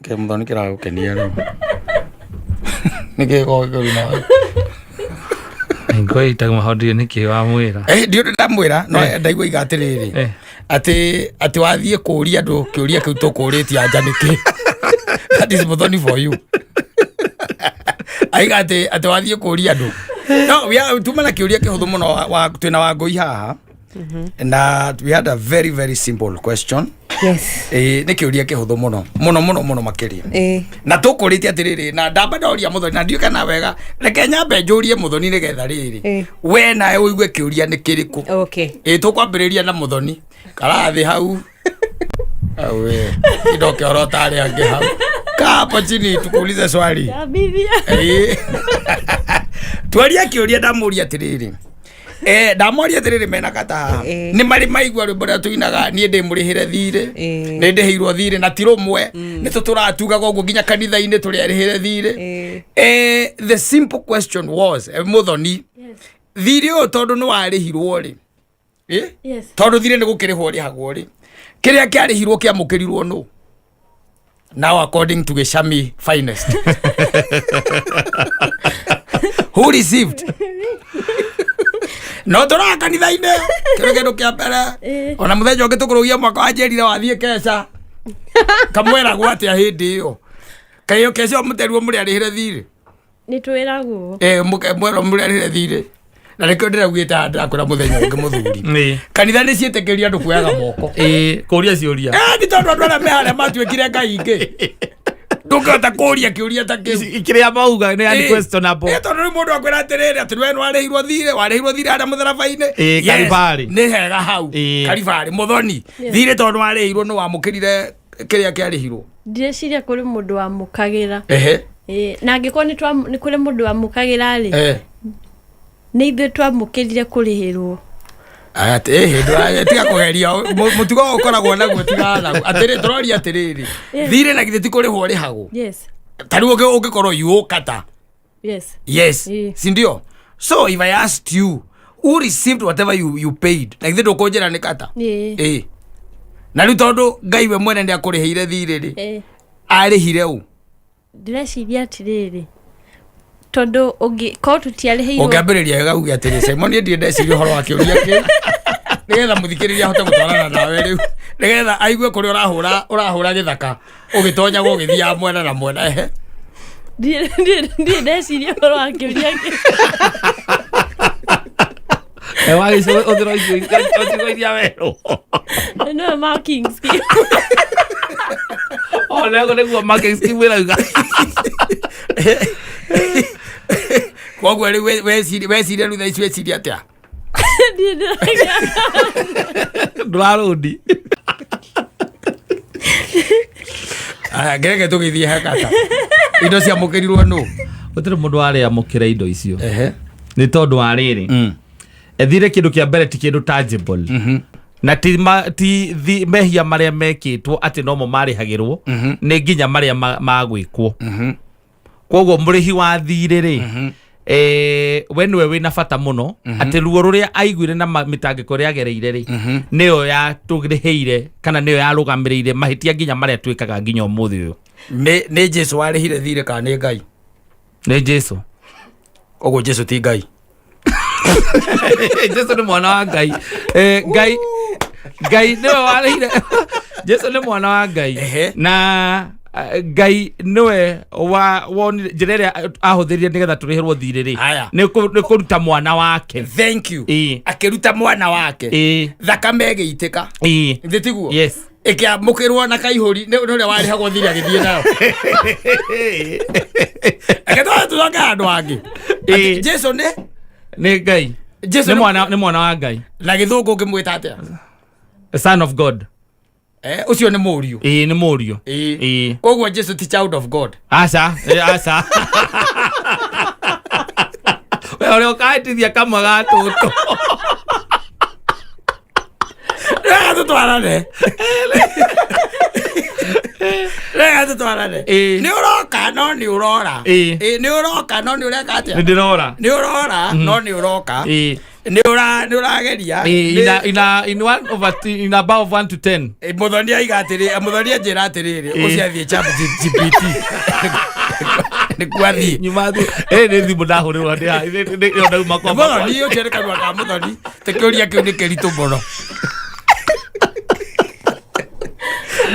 ke muthoni kira gukenia ri nike go na ngoi ta mahodi niki wa mwira ndio ndamwira no ndaigua igatiriri ati wathie kuria andu kiuria kiu tukuritie anja niki that is muthoni for you aiga ati wathie kuria andu no we tumana kiuria kihuthu muno wa twina wa ngoi haha na we had a very very simple question. Yes. Ni kiuria kihuthu muno makiria. Na tukuritie atiriri na ndamba ndoria muthoni na ndio kana wega reke nyambe njurie muthoni ni getha riri. We na uigue kiuria ni kiriku. Okay. Tukwambiriria na muthoni karathi hau. Awe idoke orotari ange hau. Kapa chini tukuulize swali. Tabithia. Twaria kiuria ndamuria atiriri. Ndamoria atiriri mena kata ni mari maigua rwimbo rwa tuinaga nie ndi murihire thire ni ndiheirwo thire na tirumwe ni tuturatuga goguo nginya kanitha-ini turi arihire thire. The simple question was muthoni thire o tondu ni warihirwo ri tondu thire ni gukirihwo ri hagwo ri kiria kiarihirwo kiamukirirwo no now according to Geshami finest who received no tora kanitha-ini kindu kia mbere ona muthenya ungi tukurugia mwaka wa njerire wathie kesha kamwera gwatia hindi iyo kayo kesha muteruo muri arihire thire ni twiragwo mwero muri arihire thire na reke ndiraugita ndakora muthenya ungi muthuri kanitha ni cietikiria andu kuoyaga moko kuria ciuria ni tondu andu aria mehare matuikire ngai ingi ndukata kuria kiuria ta kiu ikiria mauga ni ani questionable tondu ni mundu akwira atiriri ati we warihirwo thire aria mutharabaini karibari ni hega hau karibari muthoni thire tondu warihirwo no wamukirire kiria kiarihirwo ndiciria kuri mundu wamukagira na ngiko ni kuri mundu wamukagira ri ni ithuĩ twamũkĩrire kũrĩhĩrwo tiga kugeria mutugo ukoragwo naguo tiga naguo atiri turoria atiriri thire na githĩ ti kũrĩhwo rĩhagwo tari ũngĩkorwo yũkata yes si ndio so if I asked you who received whatever you paid na githĩ ndũkũnjĩra nĩ kata na rĩu tondũ Ngai we mwene nĩ akũrĩhĩire thire rĩ arĩhire ũ ndĩreciria atĩrĩrĩ tondu ko tutiariheirwo ungiambiriria wega uge atiri Simon ndie ndeciria horo wa kiuria ki nigetha muthikiriria ahote gutwarana nawe riu nigetha aigue kuri urahura githaka ugitonya go githia mwena na mwena ndie ndeciria horo wa kiuria ki wagi so otro iria wero no marking scheme lego niguo marking scheme wira Koguo rĩu weciria rĩu thaa ici weciria atĩa ndũrarũndi ngereke tũgĩthiĩ hakata indo ciamũkĩrirwo nũ gũtirĩ mũndũ warĩa amũkĩra indo icio nĩ tondũ wa rĩrĩ thire kĩndũ kĩa mbere ti kĩndũ tangible na ti mehia marĩa mekĩtwo atĩ nomo marĩhagĩrwo nĩ nginya marĩa magwĩkwo koguo mũrĩhi wa thirĩ rĩ we niwe wina bata muno ati ruo ruria aiguire na mitangiko ria gereire ri niyo ya tugriheire kana niyo ya rugamirire mahitia nginya maria twikaga nginya umuthi uyu ni Jesu warihire thire kana ni Ngai ni Jesu ogo Jesu ti Ngai Jesu ni mwana wa Ngai Ngai niwe warihire Jesu ni mwana wa Ngai na Ngai niwe wonire njĩra ĩrĩa ahũthĩrire nĩgetha tũrĩhĩrwo thirĩ rĩ nĩ kũruta mwana wake. Thank you. Akĩruta mwana wake thakame ĩgĩitĩka ithĩ tiguo ĩkĩamũkĩrwo na kaihũri nĩ ũrĩa warĩhagwo thirĩ agĩthiĩ nayo agĩtwara tũcoke handũ hangĩ. Jesu nĩ Ngai, nĩ mwana wa Ngai na gĩthũngũ ũngĩmwĩta atĩa? Son of God. Ucio ni mũriũ. Ni mũriũ. Koguo Jesu ti child of God. Aca. We ũrĩa ũkaĩtithia kamwe ga tũtũ. Rega tũtwarane. Nĩ ũroka no nĩ ũrora. Nĩ ũroka no nĩ ũreka atĩa? Nĩ ndĩrora. Nĩ ũrora no nĩ ũroka. Nĩ ũrageria. In above 1 to 10. Mũthoni aiga atĩrĩ, mũthoni anjĩra atĩrĩrĩ, ũciathiĩ ChatGPT. Nĩ kwathi. Nyumathi. Nĩ thimũ ndahũrĩrwo nĩ ndauma kwa. Mũthoni ũcio nĩ kanua ka mũthoni. Tekĩũria kĩu nĩ kĩritũ mũno.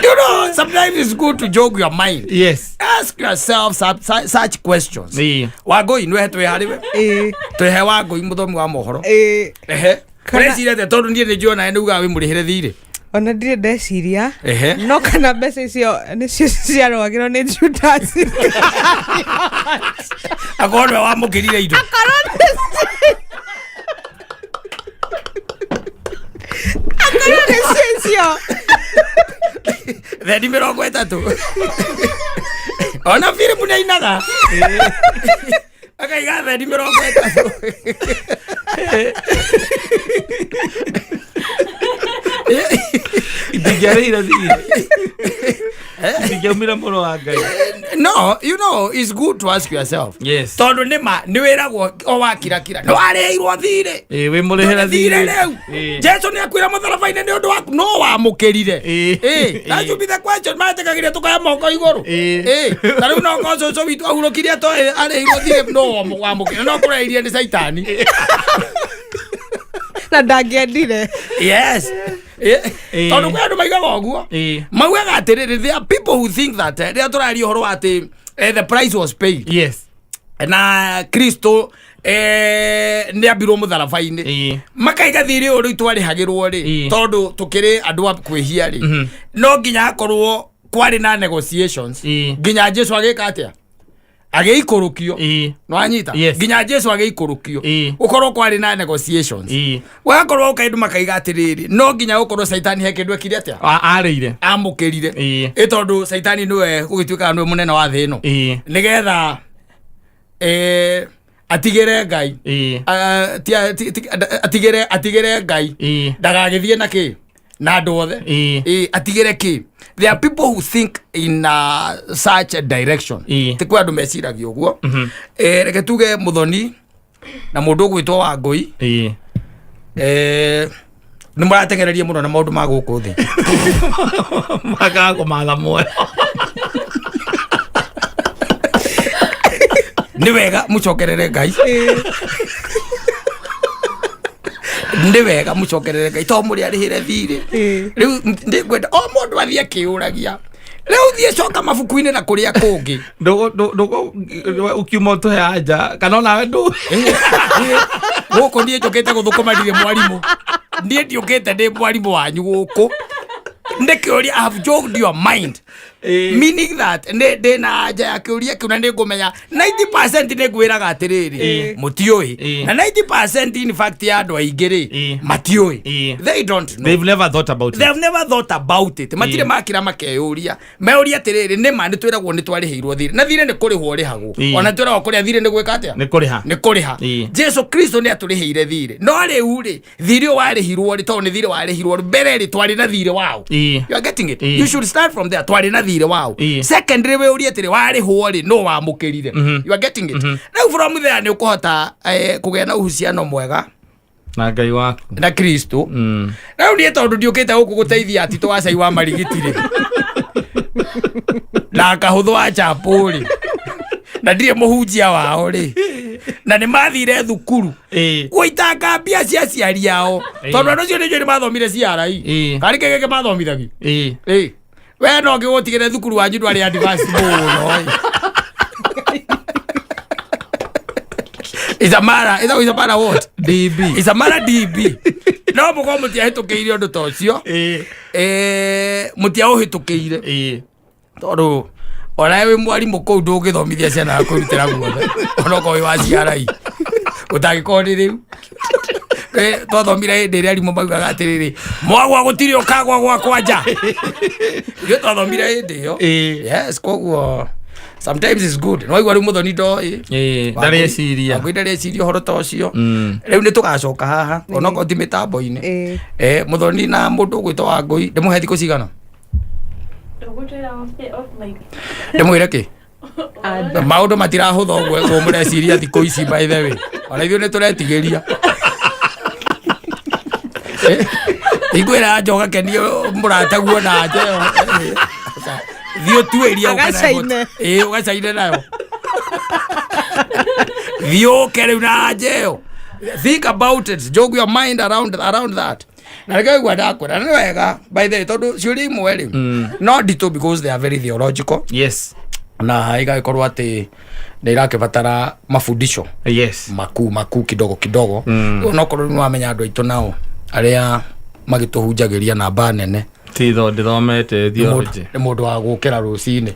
You know, sometimes it's good to joke your mind. Yes. Ask yourself such questions. Wangui nwe twe hariwe. Twe Wangui muthomi wa mohoro. Presi ile tondu nie njiona nduga wi murihire thire. Ona ndire ndeciria. No kana mbeca icio nicio ciarwagirwo ni Judas. Akorwe wa mukirire indo. Akorwe nicio. Theni 30. Ona vile munainaga. Akaiga theni 30. Ndigereira thire. Ndigeumira muno wa Ngai. No, you know, it's good to ask yourself. Yes. Tondu nima ni wiragwo o wakira no areirwo thire. We murehera thire. Jesu ni akwira mutharabaine ni undu waku no wa mukirire. That should be the question. Matekagire tukaya moko iguru. Tariu no kozo so witu ahurukiria to areirwo thire no wa mukirire no kureirie ni Saitani. Na ndangĩendire. Yes. Tondu kwa andu maigaga ũguo. Maugaga atĩrĩrĩ, there are people who think that rĩrĩa tũraria ũhoro wa atĩ the price was paid. Yes. Na Kristo nĩ ambirwo mũtharabai-inĩ. Makaiga thirĩ ũyũ rĩu twarĩhagĩrwo rĩ, tondũ tũkĩrĩ andũ a kwĩhia rĩ, no nginya akorwo kwarĩ na negotiations. Nginya Jesu agĩka atĩa? Agĩikũrũkio. No anyita. Nginya Jesu agĩikũrũkio. Ũkorwo kwarĩ na negotiations. Wagakorwo ũkaindu makaiga atĩrĩrĩ, no nginya ũkorwo Saitani he kĩndũ ekire atĩa? Arĩire. Amũkĩrire. Tondũ Saitani nĩwe gũgĩtuĩka nĩwe mũnene wa thĩ ĩno. Nĩgetha atigĩre Ngai. Atigĩre Ngai. Ndagagĩthiĩ na kĩ? Na andũ othe. Atigĩre kĩ? There are people who think in such a direction. Ti kwa andu meciragia uguo. Reke tuge muthoni na mundu ugwitwo Wangui. Ni muratengereria muno na maundu ma guku thi. Magago malamoe. Ni wega mucokerere Ngai. Ndi wega mucokerere Ngai to muri arihire thire. Riu ndikwenda o mundu athie kiuragia. Riu thie coka mabuku-ini na kuria kungi. Ndogo ukiuma to anja kana nawe ndu. Guku ndie njokete guthukuma ndire mwarimu. Ndie ndiokete ndi mwarimu wanyu guku. Ndikiuria I have joked your mind. Meaning that na anja ya kiuria kiu na ngumenya 90% ningwiraga atiriri mutioi na 90% in fact ya andu aingiri matioi. They don't know. They've never thought about it. They've never thought about it. Matire makira makeyuria meuria atiriri ni ma nitwiragwo nitwarihirwo thire na thire ni kurihwo rihagwo ona twiragwo kuria thire ni gwika atia ni kuriha. Jesu Kristo ni aturihire thire no riu ri thire warihirwo ri to ni thire warihirwo mbere ri twari na thire wao. You are getting it. You should start from there. Twari na thire wao. Secondary we uria tiri warihwo ri no wa mukirire. You are getting it. Now from there ni ukuhota kugea na uhusiano mwega na Ngai waku na Kristo. Now ni tondu ndiukite guku guteithia ati to acai wa marigitire na kahutho wa chapuri na ndire muhunjia wao ri na ni mathire thukuru guitanga mbia cia ciari yao tondu andu cio ni mathomire ciarai kari kege mathomithagi we no ngigutigire thukuru wanyu ndwari advance muno. Is a mara what? DB. Is a mara DB. No mugo mutia hitukiire undu to cio. Mutia uhitukiire. Tondu ona we mwarimu kou ndungithomithia ciana kurutira guothe. Ona ko we waciarai. Utagikorwo riu. Twathomire hindi iria arimu maugaga atiriri mwagwa gutiri ukagwa gwakwa nja. Twathomire hindi iyo. Yes, koguo sometimes it's good. No igwa riu muthoni ndoi. Ndareciria. Ngui ndareciria horo ta ucio. Riu ni tugacoka haha ona ko ti mitambo-ini. Muthoni na mundu gwitwa Wangui ndimuhe thikũ cigana? Ndimwire ki? Maundu matirahutha uguo mureciria thikũ ici by the way. Ona ithuĩ ni turetigeria. Igwira njoga kenio murata guo na njeo. Thio tueria Agacaine. Ugacaine nayo. Thio kere na njeo. Think about it. Jog your mind around that. Na ngagwa ndakwira ni wega by the way tondu ciuri imwe ri no dito because they are very theological. Yes. Na igakorwo ati nä irakibatara mafundisho maku kidogo onokorwo nä wamenya andå aitå nao arä magä tå hunjagä namba nene ndithomete theology nä må ndå wa gå kä ra rå cinä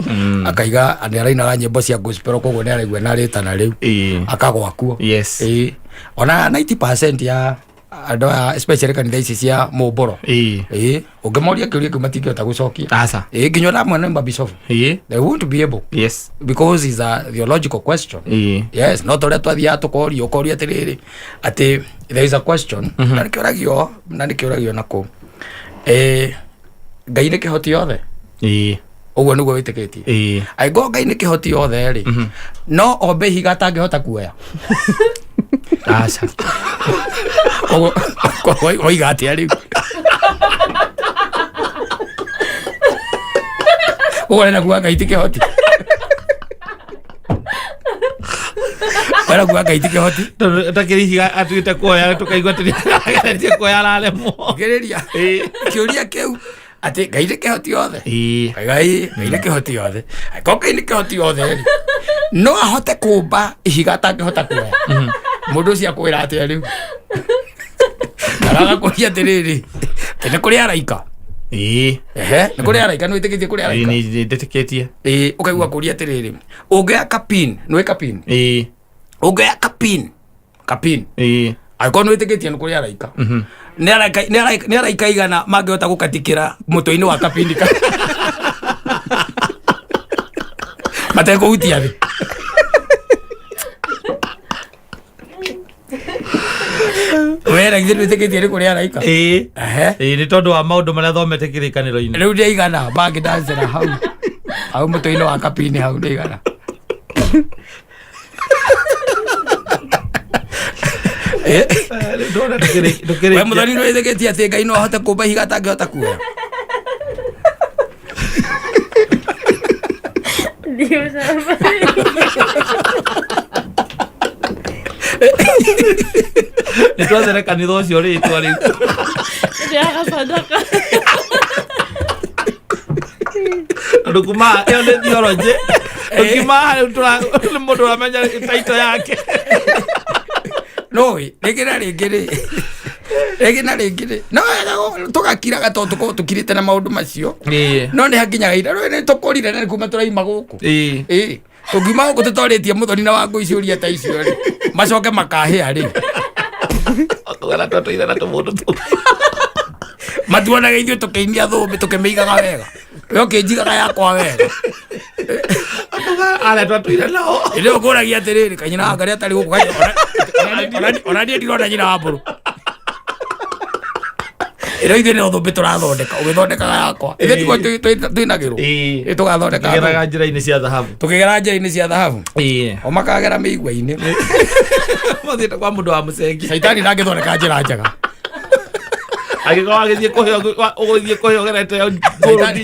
akaiga nä arainaga nyä mbo cia gospel koguo nä araigua na rä tana rä u akagwa kuo ona 90% ya andå aya especially kanitha ici cia Mũmbũro ũngĩmoria kĩũria kĩu matingĩhota gũcokia nginya ramwe nĩ mabishop they won't be able because it's a theological question yes no tũrĩa twathiaga tũkorio atĩrĩrĩ atĩ there is a question na nĩ kĩũragio nakũ Ngai nĩ kĩhoti yothe ũguo nĩguo wĩtĩkĩtie angĩkorwo Ngai nĩ kĩhoti yothe rĩ no ombe ihiga atangĩhota kuoya aca oiga atia rĩu ũrenda kuga Ngai ti kĩhoti ũrenda kuga Ngai ti kĩhoti takĩrĩ ihiga atuĩte kuoya tũkaigua tũrĩa kuoya araremwo ngĩrĩria kĩũria kĩu ati Ngai nĩ kĩhoti yothe Ngai nĩ kĩhoti yothe ko Ngai nĩ kĩhoti yothe no ahote kũmba ihiga atangĩhota kuoya mũndũ ũcio akwĩra atĩa rĩu aragakũria atĩrĩrĩ nĩ kũrĩ araika nĩ kũrĩ araika nĩ wĩtĩkĩtie kũrĩ araika ndĩtĩkĩtie ũkaigua kũria atĩrĩrĩ ũngĩoya kapin nĩ wĩ kapin ũngĩoya kapin angĩkorwo nĩ wĩtĩkĩtie nĩ kũrĩ araika nĩ araika igana mangĩhota gũkatikĩra mũtwe-inĩ wa kapini matekũhutia thĩ wera githĩ wĩtĩkĩtie nĩ kũrĩ araika nĩ tondũ wa maũndũ marĩa thomete kĩrĩkanĩro-inĩ rĩu nĩ igana mangĩdancĩra hau mũtwe-inĩ wa kapini hau nĩ igana we mũthoni nĩ wĩtĩkĩtie atĩ Ngai no ahote kũmba ihiga atangĩhota kuoya nĩ twathere kanitha ũcio rĩtwa rĩu tondũ kuma ĩyo nĩ theology ũkiuma harĩ nĩ mũndũ ũramenya taito yake no rĩngĩ na rĩngĩ no tũgakiraga tondũ tũkorwo tũkirĩte na maũndũ macio no nĩ hakinyaga ira nĩ tũkũrire na kuma tũraima gũkũ tũngiuma gũkũ tũtorĩtie mũthoni na Wangũ ciũria ta icio rĩ macoke makahĩa rĩ tũgana twatũire na tũmũndũ tũu matuonaga ithuĩ tũkĩinia thũmbĩ tũkĩmĩigaga wega we ũkĩnjigaga yakwa wega arĩa twatũire nao ĩrĩ ũkũragia atĩrĩrĩ kanyina wa Ngarĩ atarĩ gũkũ ona niĩ ndirona nyina wa mbũrũ ĩrĩ ithuĩ nĩ thũmbĩ tũrathondeka ũgĩthondekaga yakwa ithuĩ tiguo twĩnagĩrwo tũgathondeka njĩra-inĩ cia thahabu tũkĩgera njĩra-inĩ cia thahabu o makagera mĩigua-inĩ mathiĩte kwa mũndũ wa mũcengi caitani ndangĩthondeka njĩra njega angĩkorwo agĩthiĩ kũhĩa ũgũthiĩ kũhĩa ũgerete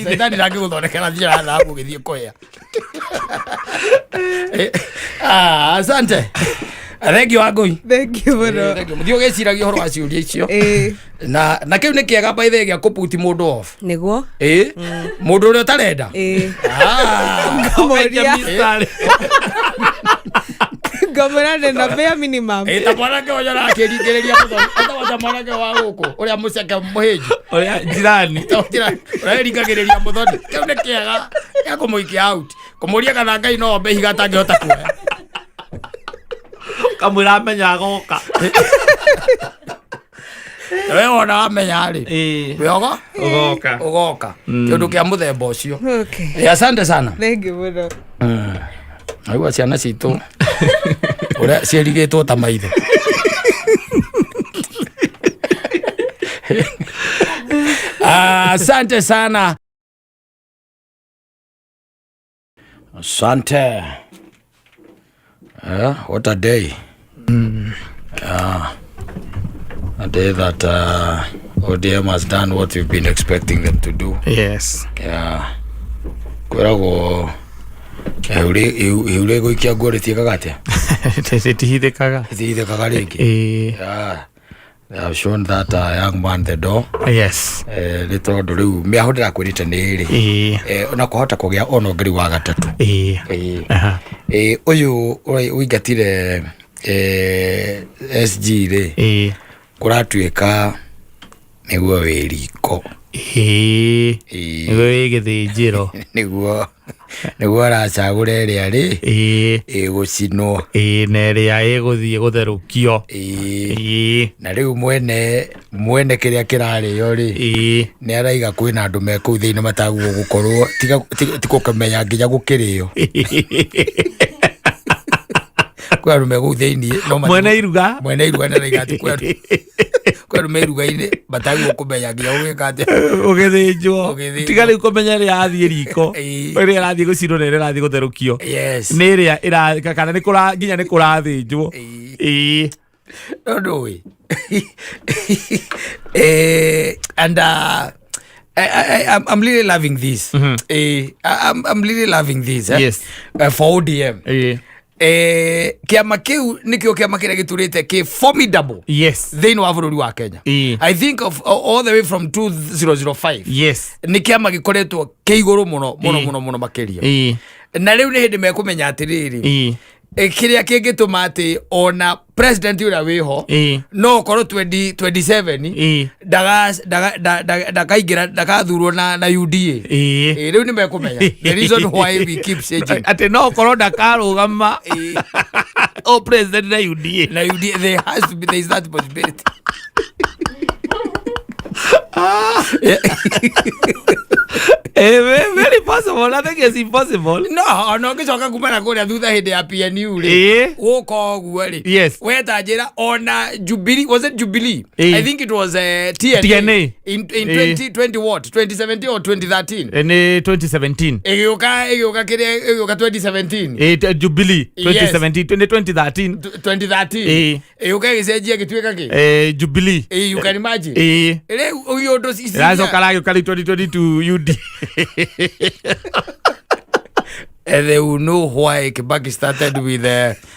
caitani ndangĩgũthondekera njĩra ya thahabu ũgĩthiĩ kũhĩa asante thengio Wangũi mũthiĩ ũgĩciragia ũhoro wa ciũria icio na kĩu nĩ kĩega by the way gĩa kũputi mũndũ off nĩguo mũndũ ũrĩa ũtarenda ngamwĩra ndĩna bare minimum ta mwanake ũyũ arakĩringĩrĩria mũthoni ta mwanake wa gũkũ ũrĩa mũceke mũhĩnju ũrĩa njirani ũreringagĩrĩria mũthoni kĩu nĩ kĩega gĩa kũmũikia out kũmũria kana Ngai no ombe ihiga atangĩhota kuoya kamwĩra amenya agoka we wona wamenya rĩ wĩogo ũgoka kĩũndũ kĩa mũthemba ũcio asante sana aigua ciana citũ ũrĩa ciĩrigĩtwo ta maithe asante sana asante what a day a day that ODM has done what we've been expecting them to do. Yes. Yeah. Kwerago Eure goikia gore tiekaga atia. Tihithikaga. Tihithikaga ringi. Yeah. They have shown that young man the door. Yes. Ritondu riu miahundira kwirite niri. Ona kuhota kugia ono ngiri wa gatatu. Uyu uingatire SG ri. Kuratuika niguo wiriko. Niguo wigithinjiro. Niguo aracagura iria ri gucinwo na iria iguthie gutherukio na riu mwene kiria kirario ri ni araiga kwina andu me kuu thiini mataguo gukorwo tikukamenya nginya gukirio kwa rume kuu thiini no mwene iruga na raiga ati kwa rume iruga-ini bataguo kumenya nginya ugikate ugithinjwo tiga riu kumenya ria athie riko iria arathie gucinwo na iria arathie gutherukio ni iria kana ni kura nginya ni kurathinjwo no ndui and I'm really loving this. I'm really loving this. Yes. For ODM. Kiama kiu nikio kiama kiria giturite ki formidable. Yes. Thiini wa bururi wa Kenya. I think of all the way from 2005. Yes. Ni kiama gikoretwo kiiguru muno makiria. Na riu ni hindi mekumenya atiriri. Kiria kingituma ati ona president uria wiho no korwo 2027 ndakaingira na UDA riu ni mekumenya the reason why we keep saying ati no korwo ndakarugama o president na UDA there is that possibility. Very possible. I think it's impossible. No, gicoka kumana kuria thutha hindi ya PNU ri guko oguo ri. Yes. Weta njira ona Jubilee, was it Jubilee? I think it was TNA in 2020 what? 2017 or 2013? In 2017. Igioka kiria 2017. Jubilee 2017 2013. 2013. Igioka gicenjia gituika ki? Jubilee. You can imagine. Uyo ndo sisi. Razo kala 2022 UD. And they will know why Kibaki started with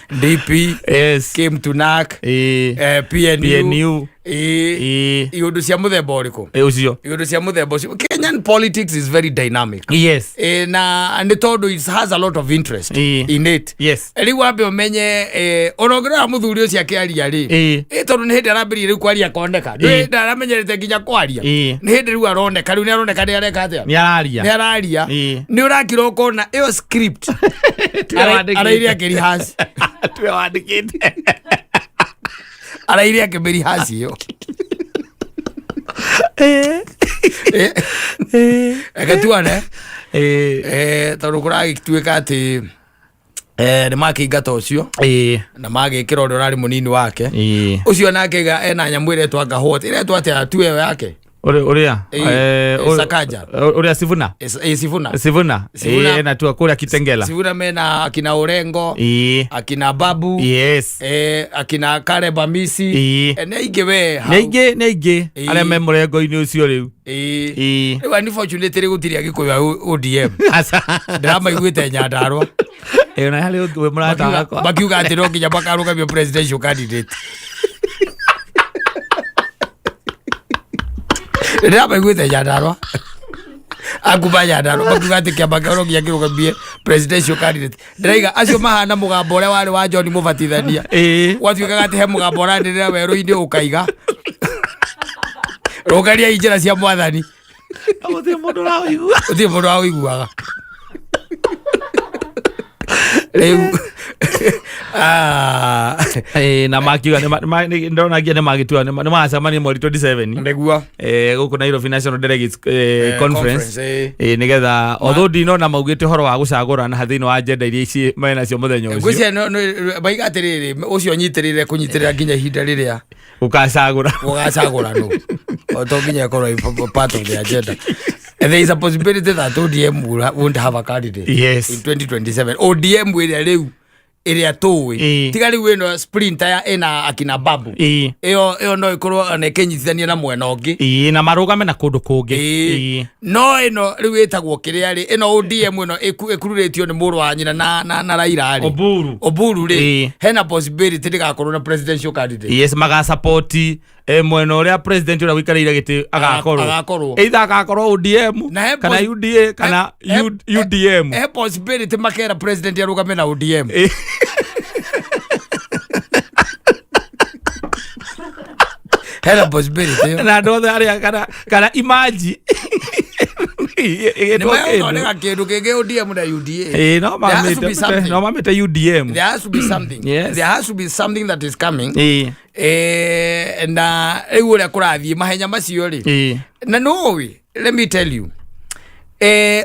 DP, yes, came to NAC, PNU. Iundu cia muthemba uriku ucio iundu cia muthemba ucio. Kenyan politics is very dynamic. Yes. Na ni tondu it has a lot of interest in it. Yes. Riu wambe umenye onogera muthuri ucio akiaria ri tondu ni hindi arambiri riu kwaria kondeka ni ndaramenyerete nginya kwaria ni hindi riu aroneka riu ni aroneka ni areka atia ni araria ni urakira ukona iyo script arairia akirihasi twe wandikite arairia akibirihasi yo ekatuane tondu kuragituika ati ni makingata ucio na magikira undu urari munini wake ucio nake ga ena nyamu ire twanga hot ire twate atue yake uria Sakaja uria Sivuna na tu akuria Kitengela Sivuna mena akina Orengo akina Babu yes akina Kareba Misi neige aria me murengo-ini ucio riu riu unfortunately gutiri agikuya ODM drama iguite Nyandarua na hali we murata wakwa bakiuga ati no nginya bakarugamia presidential candidate drama iguite Nyandarua akuba Nyandarua bakiuga ati kiama kero nginya kirugamie presidential candidate ndaiga acio mahana mugambo uria wari wa John Mubatithania watuikaga ati he mugambo urandirira weru-ini ukaiga rogaria injira cia mwathani uthi mundu ra uiguaga riu na makiuga ndona ngia ni magitua ni macamania mweri 27 ndeguo guku Nairobi National Delegates Conference nigetha although ndinona maugite horo wa gucagurana hathini wa agenda iria ici mena cio muthenya ucio ngwiciria baiga atiriri ucio nyitirire kunyitirira nginya ihinda riria ukacagura no to nginya korwo part of the agenda. And there is a possibility that ODM won't have a candidate yes in 2027. ODM will riu iria tuwi tiga riu ino sprinter ina akina babu iyo no ikorwo na kenyithania na mwena ungi na marugame na kundu kungi no ino riu itagwo kiria ri ino ODM ino ikururitio ni muru wa nyina na Raila ri Oburu ri hena possibility ndigakorwo na presidential candidate yes maga support mwena uria president uria wikaraire giti agakorwo either agakorwo ODM kana UDA kana UDM possibility makera president arugame na ODM hela possibility na ndo aria kana imagine no kindu kingi ODM na UDA no mamete UDM there has to be something there has to be something that is coming na ule kurathie mahenya macio ri na no let me tell you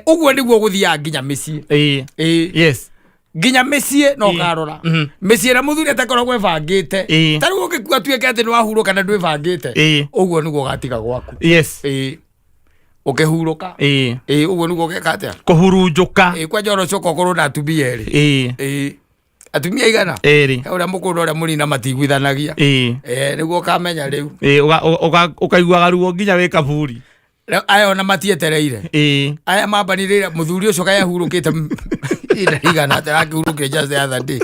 ugwo niguo guthia nginya micii yes nginya micii no garora micii na muthuri atakoragwo ebangite tari ukikua tuike ati ni wahurwo kana ndwebangite ugwo niguo gatiga gwaku yes ukihuruka ugwo niguo geka atia kuhurunjuka kwa njoro coko korwo na atumia eri atumia igana uria mukundu uria muri na matigwithanagia niguo kamenya riu ukaiguaga ruo nginya wi kaburi aya ona matietereire aya mambanirire muthuri ucio kaya hurukite igana atarakihurukire just the other day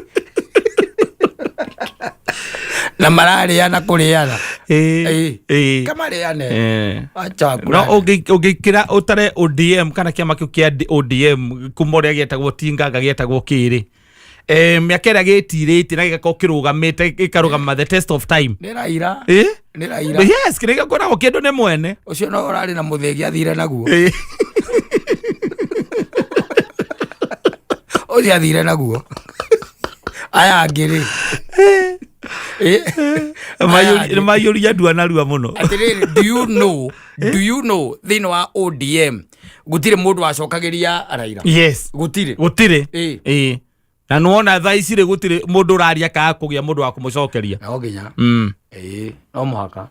na marariana kuriana kamariane acha no ugikira utare ODM kana kiama kiu kia ODM kumoria gietagwo Tingaga gietagwo kiri miaka ĩrĩa gĩtirĩte na gĩgakorwo kĩrũgamĩte gĩkarũgama the test of time nĩ Raila yes kĩrĩa gĩkoragwo kĩndũ nĩ mwene ũcio no ũrarĩ na mũthegi athire naguo ũcio athire naguo aya angĩ rĩ mayũria nduanarua mũno atĩrĩrĩ do you know thĩinĩ wa ODM gũtirĩ mũndũ wacokagĩria Raila yes gũtirĩ na nuona thaa ici rĩ gũtirĩ mũndũ ũraria kana kũgĩa mũndũ wa kũmũcokeria no nginya no mũhaka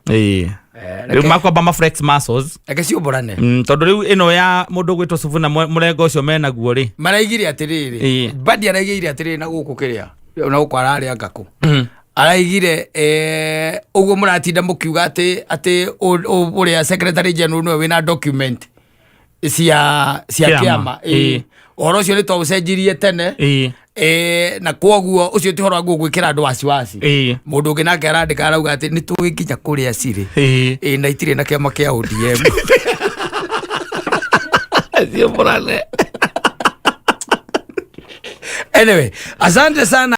rĩu makwamba maflex muscles eke ciũmbũrane tondũ rĩu ĩno ya mũndũ gwĩtwo Sifuna mũrengo ũcio menaguo rĩ maraigire atĩrĩrĩ Mbadi araigire atĩrĩrĩ na gũkũ kĩrĩa na gũkũ ararĩa ngakũ araigire ũguo mũratinda mũkiuga atĩ ũrĩa secretary general nĩwe wĩna document cia kĩama ũhoro ũcio nĩ twaũcenjirie tene na kwoguo ũcio ti ũhoro wa gwĩkĩra andũ wasiwasi mũndũ ũngĩ nake arandĩka arauga atĩ nĩ tũĩ nginya kũrĩa cirĩ na itirĩ na kĩama kĩa ODM anyway asante sana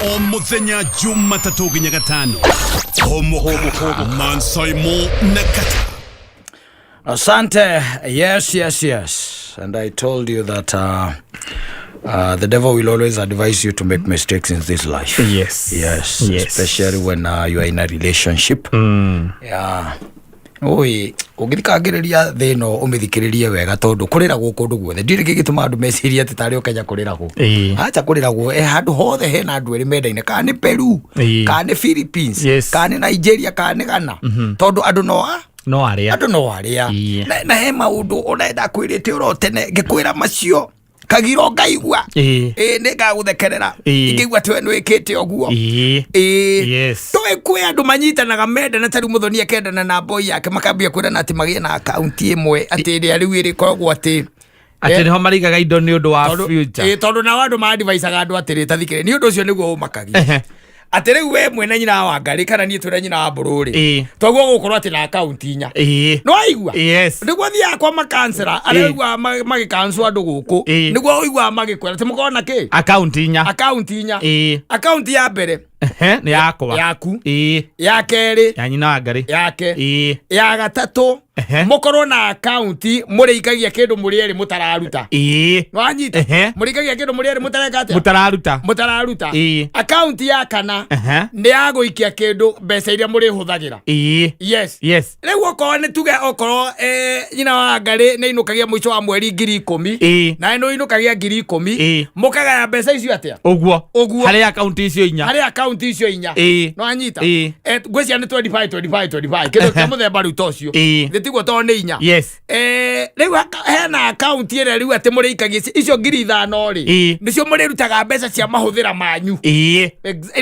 o muthenya Jumatatu nginya Gatano homo Mansoimo Nakata. Asante. Yes. And I told you that the devil will always advise you to make mistakes in this life. Yes. Especially when you are in a relationship. Yeah. Oi, ugithikagiriria thino umithikiririe wega tondu kuriragwo kundu guothe ndiri gigituma andu meciria ati tari ukenya kuriragwo acha kuriragwo handu hothe hena andu eri mendaine kana ni Peru kana ni Philippines kana ni Nigeria kana ni Ghana tondu andu no aria na he maundu unaenda kwirite urotene ngikwira macio kagiro ngaigua ni ngaguthekerera ingigua twe nwikite oguo twe kwe andu manyitanaga menda na tari muthonia kendana na boy yake makambia kwirana ati magie na account imwe ati ria riu iri koragwo ati niho marigaga indo ni undu wa future tondu na wandu ma advice aga andu atiri tathikire ni undu ucio niguo umakagia ati riu we mwena nyina wa Ngari kana ni twira nyina wa Bururi toguo gukorwo ati na account inya no aigua niguo thia kwa makansera aregua magikanswa andu guku niguo oigua magikwera ti mukona ki account inya account ya mbere ni yakwa yaku ya keri ya nyina wa Ngari yake ya gatatu mukorwo na account murikagia kindu murieri mutararuta no anyita murikagia kindu murieri mutareka atia mutararuta account ya kana ni ya guikia kindu mbeca iria muri huthagira yes riu okorwo ni tuge okorwo nyina wa Ngari ni inukagia mwico wa mweri 10,000 na ino inukagia 10,000 mukagaya mbeca icio atia uguo hari account icio inya account icio inya no anyita ngwĩcia nĩ 25 kĩndũ kĩa mũthemba rĩu tocio thĩtigwo to nĩ inya rĩu hena account ĩrĩa rĩu atĩ mũrĩikagia icio 5,000 rĩ nĩcio mũrĩrutaga mbeca cia mahũthĩra manyu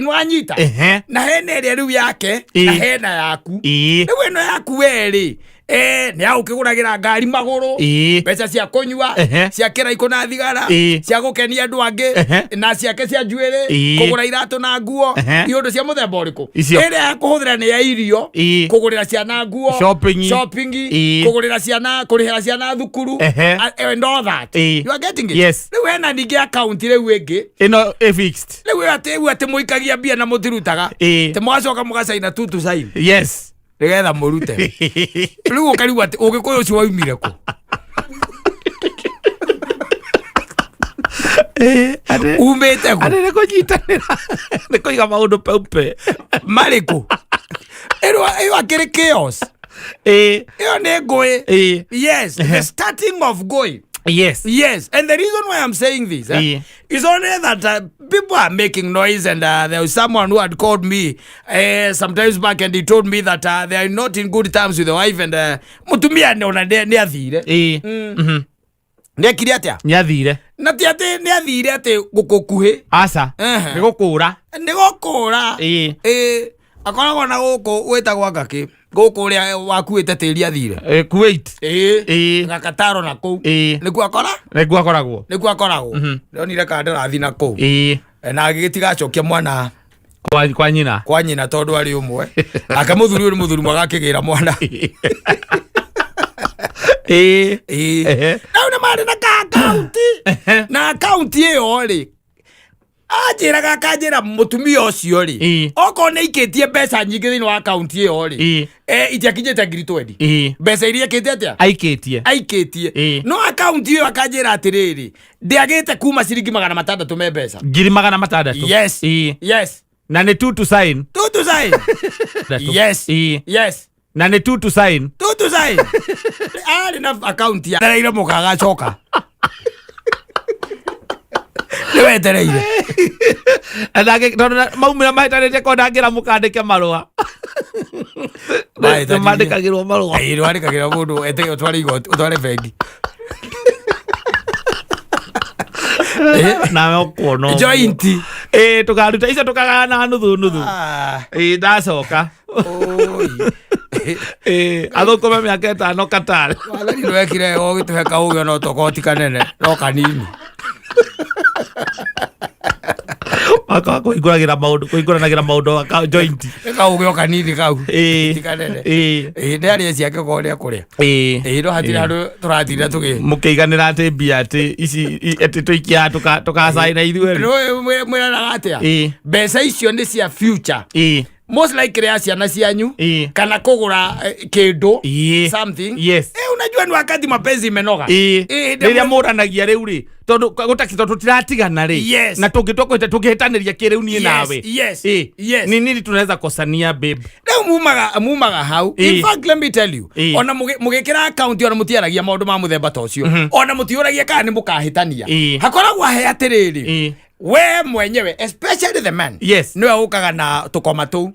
no anyita na hena ĩrĩa rĩu yake na hena yaku rĩu ĩno yaku werĩ nĩ ya ũkĩgũragĩra ngari magũrũ mbeca cia kũnyua cia kĩraiko na thigara cia gũkenia andũ angĩ na ciake cia njuĩrĩ kũgũra iratũ na nguo iũndũ cia mũthemba ũrĩkũ ĩrĩa ya kũhũthĩra nĩ ya irio kũgũrĩra ciana nguo shopping kũgũrĩra ciana kũrĩhĩra ciana thukuru and all that you are getting it rĩu hena ningĩ account rĩu ĩngĩ ĩno fixed rĩu atĩ mũikagia mbia na mũtirutaga te mwacoka mũgacaina tutu sign nĩgetha mũrute rĩu ũkarigwo atĩ ũgĩkũyũ ũcio waumire kũ umĩte kũ nĩ kũnyitanĩra nĩ kũiga maũndũ peupe marĩkũ ĩyo akĩrĩ chaos ĩyo nĩ ngũĩ yes the starting of ngũĩ Yes. And the reason why I'm saying this is only that people are making noise, and there was someone who had called me sometimes back, and he told me that they are not in good terms with the wife, and mutumia nĩ athire nĩ akire atĩa nĩ athire na ti atĩ nĩ athire atĩ gũkũkuhĩ aca nĩ gũkũra akoragwo na gũkũ wĩtagwo ngakĩ gũkũ ũrĩa wakuĩte tĩri athire Kuwait Gakataro na kũu nĩkuo akoragwo ndonire kandarathi na kũu na agĩgĩtigacokia mwana kwa nyina tondũ arĩ ũmwe aka mũthuri ũrĩ mũthuri mwagakĩgĩra mwana nau nĩ marĩ na akaunti na akaunti ĩyo rĩ anjĩraga akanjĩra mũtumia ũcio rĩ okorwo nĩ ikĩtie mbeca nyingĩ thĩinĩ wa akaunti ĩyo rĩ itiakinyĩte 20 mbeca iria ĩkĩte atĩa aikĩtie no akaunti ĩyo akanjĩra atĩrĩrĩ ndĩagĩte kuma ciringi 600 me mbeca 600 yes na nĩ tu to sign yes na nĩ tu to sign arĩ na akaunti ya ndereire mũkagacoka nĩwetereire maumĩra mahĩtanĩte ko ndangĩra mũkandĩke marũa mandĩkagĩrwo marũa nĩwandĩkagĩrwo mũndũ etege ũtware igoti ũtware bengi nawe ũkuona joint tũkaruta icio tũkagana nuthu ndacoka athũkũme mĩaka 5 Qatar wathani nĩwekire gũgĩtũhe kaũgĩ no tokoti kanene no kanini kũhingũranagĩra maũndũ joint kaũgĩ o kanini kau ti kanene nĩ arĩa ciake kũrĩa no hatirĩ handũ tũratinda mũkĩiganĩra atĩ mbia atĩ ici atĩ tũikia tũkacaina ithuĩ mwĩranaga atĩa mbeca icio nĩ cia future most likely ya ciana cianyu kana kũgũra kĩndũ something unajua ni wakati mapenzi imenoga rĩrĩa mũranagia rĩu rĩ tondũ tũtiratigana rĩ na tũngĩhĩtanĩria kĩrĩu niĩ nawe ni nini tunaweza kosania babe rĩu mumaga hau in fact let me tell you ona mũgĩkĩra account ona mũtiaragia maũndũ ma mũthemba ta ũcio ona mũtiũragia kana nĩ mũkahĩtania hakoragwo he atĩrĩrĩ we mwenyewe especially the man niwe ũkaga na tũkoma tũu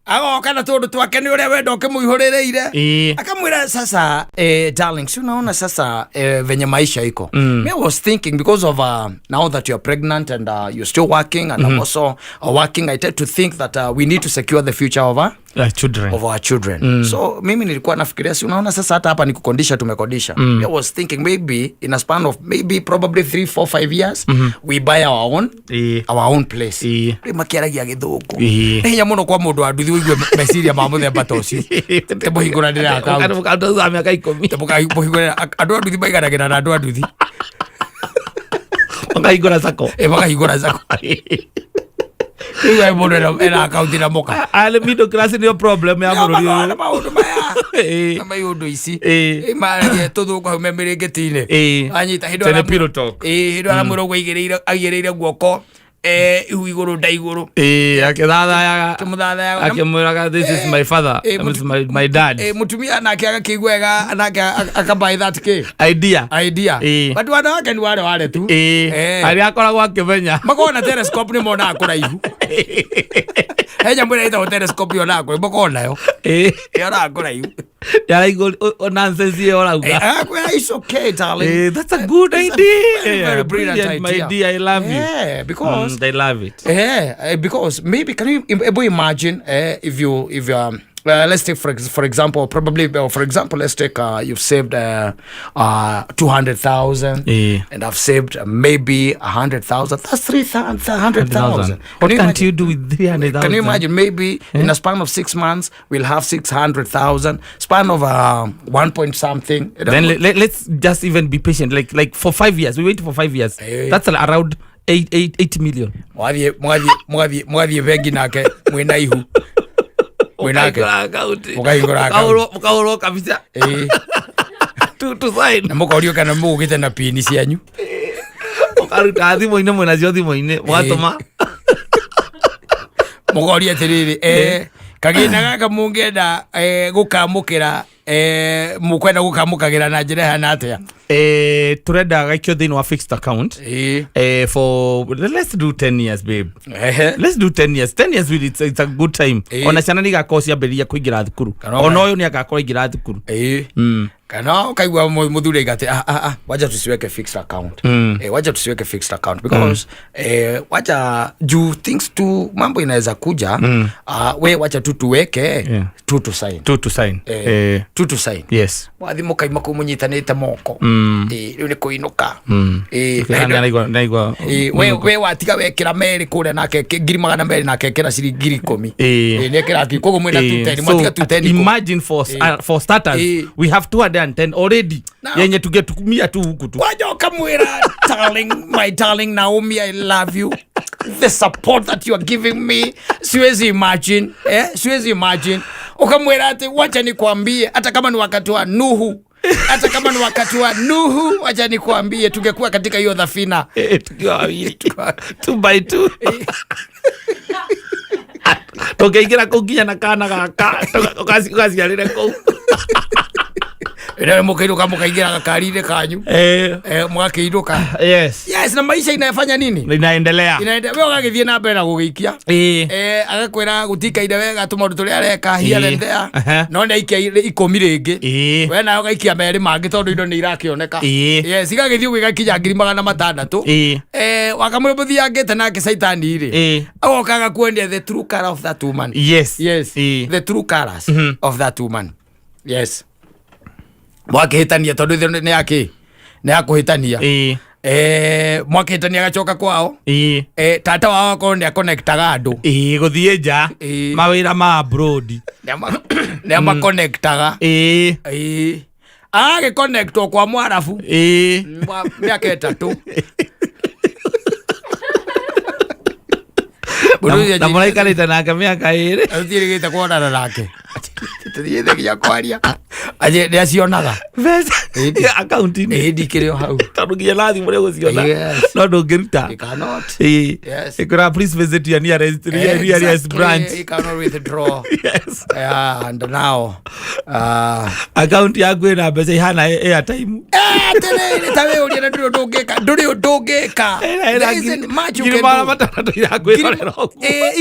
agoka na tũndũ twake nĩ ũrĩa wenda ũkĩmũihũrĩrĩire akamwĩra sasa darling si unaona sasa venye maisha iko me was thinking because of now that you're pregnant and you're still working and I'm also working I tend to think that we need to secure the future of our children so mimi nilikuwa nafikiria si unaona sasa hata hapa ni kukondisha tumekondisha I was thinking maybe in a span of maybe probably 3, 4, 5 years we buy our own place makiaragia gĩthũngũ nĩ hinya mũno kwa mũndũ wa nduthi ũigue meciria ma mũthemba ta ũcio te mũhingũranĩre account mĩaka 10 te mũhingũranĩre andũ a nduthi maiganagĩra na andũ a nduthi makahingũra sako Iwe mũndũ ena account na mũka middle class nĩyo problem ya bũrũri ũyũ na maũndũ maya na maũndũ ici maria tũthũka hau memĩrĩngĩti-inĩ anyita hĩndĩ ara mũrũgũ aigĩrĩire guoko ihu iguru ndaiguru akithathayaga akimwiraga this is my father, this is my dad. Mutumia nake agakigwega nake akabai that cake idea but wana wake ni wale tu ari akoragwo akimenya makona telescope ni mona akora ihu henya mwira ita telescope yo nako makona yo yara akora ihu yara igol nonsense yo lauga it's okay darling, that's a good idea, very brilliant idea, my dear, I love you because they love it because maybe can you imagine if you let's take for example, probably for example, let's take you've saved 200,000 and I've saved maybe 100,000. That's 300,000. What can't you do with 300,000? Can you imagine? Maybe in a span of 6 months we'll have 600,000. Span of 1 point something. Then let's just even be patient. Like for 5 years. We wait for 5 years. That's around 8 million. Mwathi bengi nake mwina ihu. Mukaurwo kabisa to sign na mukorio kana mugite na pini cianyu ukaruta thimo-inĩ mwĩnacio thimo-inĩ mwatũma mukoria atiriri kagina gaka mungienda gukamukira mukwenda gukamukagira na njira hana atia turenda gaikio thĩinĩ wa fixed account for let's do 10 years babe. Let's do 10 years. 10 years really, it's a good time. Ona ciana nĩigakorwo ciambĩrĩria kũingĩra thukuru, ona ũyũ nĩagakorwo aingĩra thukuru kana kaigua muthuri gati wacha tusiweke fixed account wacha tusiweke fixed account because wacha do things tu mambo inaweza kuja we wacha tu tuweke to sign yes wathi mukaima kumunyitanite moko riu ni kuinuka we watiga wekira meri kure nake 200,000 nake ekira ciringi 10,000 nekira ki kogo mwena 210 mwatiga 210. Imagine for starters we have 210 already yenye tugetumia tu huku tu wajoka mwira darling, my darling Naomi, I love you. The support that you are giving me siwezi imagine ukamwira ati wacha nikwambie hata kama ni wakati wa Nuhu wacha nikwambie tungekuwa katika hiyo dhafina tukiwa wawili 2 by 2 tukaingira kuginya na kana gaka ukaciarire kuu ina mukairuka mukaingira gakarire kanyu mwakeiruka yes na maisha inafanya nini, inaendelea wewe ukagithie na mbere gugikia agakwira gutika ide wega tumaundu turi areka here and there no na ikia 10 ringi we na ugaikia meri mangi tondu indo ni irakioneka yes igagithie gwigakinya 600 wakamure buthiangite nake saitani ri agokaga kuendia the true color of that woman. yes the true colors of that woman. Yes mwakihitania tondu ithe ni yaki ni yakuhitania mwakihitania gacoka kwao tata wao akorwo ni aconnectaga andu guthie nja mawira ma abroad ni amakonektaga agiconnectwo kwa mwarabu miaka 3 na mũraikarĩte nake mĩaka 2 athirigĩte kuonana nake tuthiĩte nginya kwaria aje nĩ acionaga akaunti-inĩ ndikĩrĩ o hau tondũ nginya na thimũ rĩ gũciona no ndũngĩruta ĩkora please visit your nearest branch. You cannot withdraw. Yes. And now account yaku ĩna mbeca ihana airtime tene tawe ũrĩa ndũrĩ ndũngĩka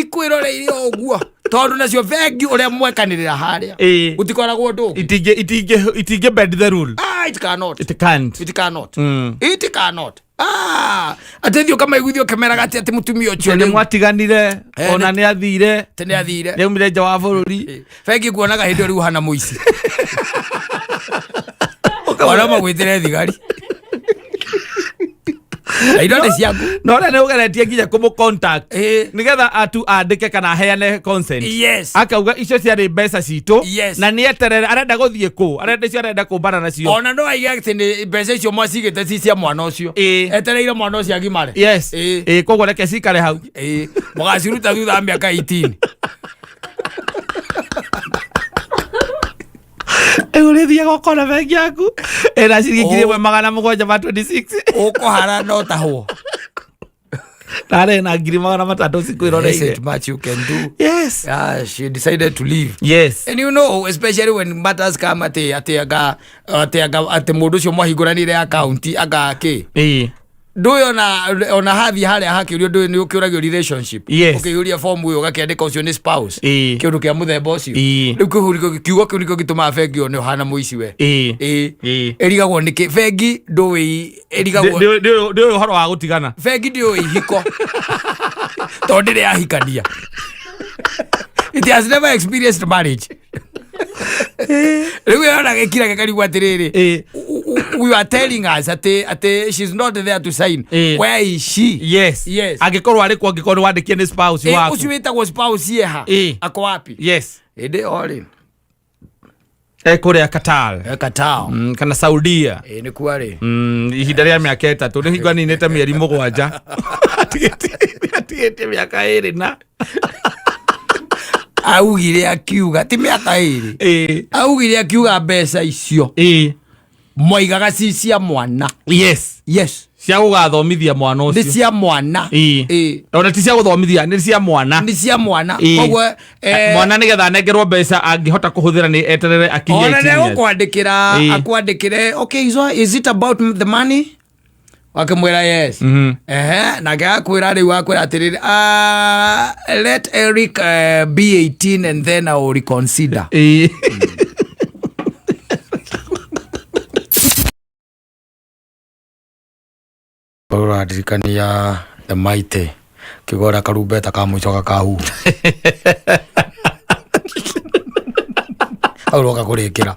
ikwĩroreire ũguo tondu nacio vengi ũrĩa mwekanĩrĩra harĩa gũtikoragwo ndũ itingĩ bend the rule. It cannot. It can't. It cannot. It cannot. Atethio kama iguthio kemeraga ati mutumia ucio ni mwatiganire ona ni athire tene athire ni umire nja wa bururi vengi kuonaga hindi riu hana muici ona magwitire thigari aidone ciaku no na ne ugeretie nginya kumu contact nigetha atu andike kana heane consent. Yes. Akauga icio ciarĩ mbeca citũ na nĩ eterere arenda gũthiĩ kũ arenda kũmbana nacio ona no aiga ati ni mbeca icio mwacigĩte ci cia mwana ũcio etereire mwana ũcio agimare. Yes. Koguo reke cikare hau mũgaciruta thutha wa mĩaka 18 Urithia gukona bengi yaku era ciringi 1,726 uko hara no tahwo Tare na ngiri magana matatu cikwirore much you can do. Yes. She decided to leave. Yes. And you know, especially when matters come at mundu cio mwahingũranire account agake. Nduĩ ona hathi harĩa hakĩũrio nduĩ nĩ ũkĩũragio relationship. Ũkĩihũria form ũyũ ũgakĩandĩka ũcio nĩ spouse. Kĩũndũ kĩa mũthemba ũcio. Rĩu kiugo kĩu nĩkĩo gĩtũmaga bengi one ũhana mũici we. Ĩrigagwo nĩkĩ bengi ndũĩ ĩrigagwo. Ndũĩ ũhoro wa gũtigana. Bengi ndũĩ ihiko. Tondũ ndĩrĩ yahikania. It has never experienced marriage. Rĩu yona gĩkira gĩkarigwo atĩrĩrĩ. We are telling us that she's not there to sign. Where is she? Yes. Angĩkorwo arĩ kwa angĩkorwo wandĩkie nĩ spouse waku. Ũcio wĩtagwo spouse yeha. Ako wapi? Yes. Ĩndĩ orĩ. Kũrĩa Qatar. Qatar. Kana Saudia. Nĩ kuarĩ. Ihinda rĩa mĩaka 3 nĩ hingo ninĩte mĩeri 7. Atigĩtie mĩaka 2 na. Augire akiuga ti mĩaka 2. Augire akiuga mbeca icio. Moigaga ci cia mwana. Yes. Cia gũgathomithia mwana ũcio. Nĩ cia mwana. Ona ti cia gũthomithia, nĩ cia mwana. Nĩ cia mwana. Koguo mwana nĩgetha anengerwo mbeca angĩhota kũhũthĩra nĩ eterere akinyie. Ona nĩ gũkwandĩkĩra akwandĩkĩre, okay, so is it about the money? Wakimwira yes. Nake akwĩra rĩu akwĩra atĩrĩrĩ, let Eric be 18 and then I will reconsider. Bora dirikania the mighty kigora karumbeta ka mũico kahu. Auroka kũrĩkĩra.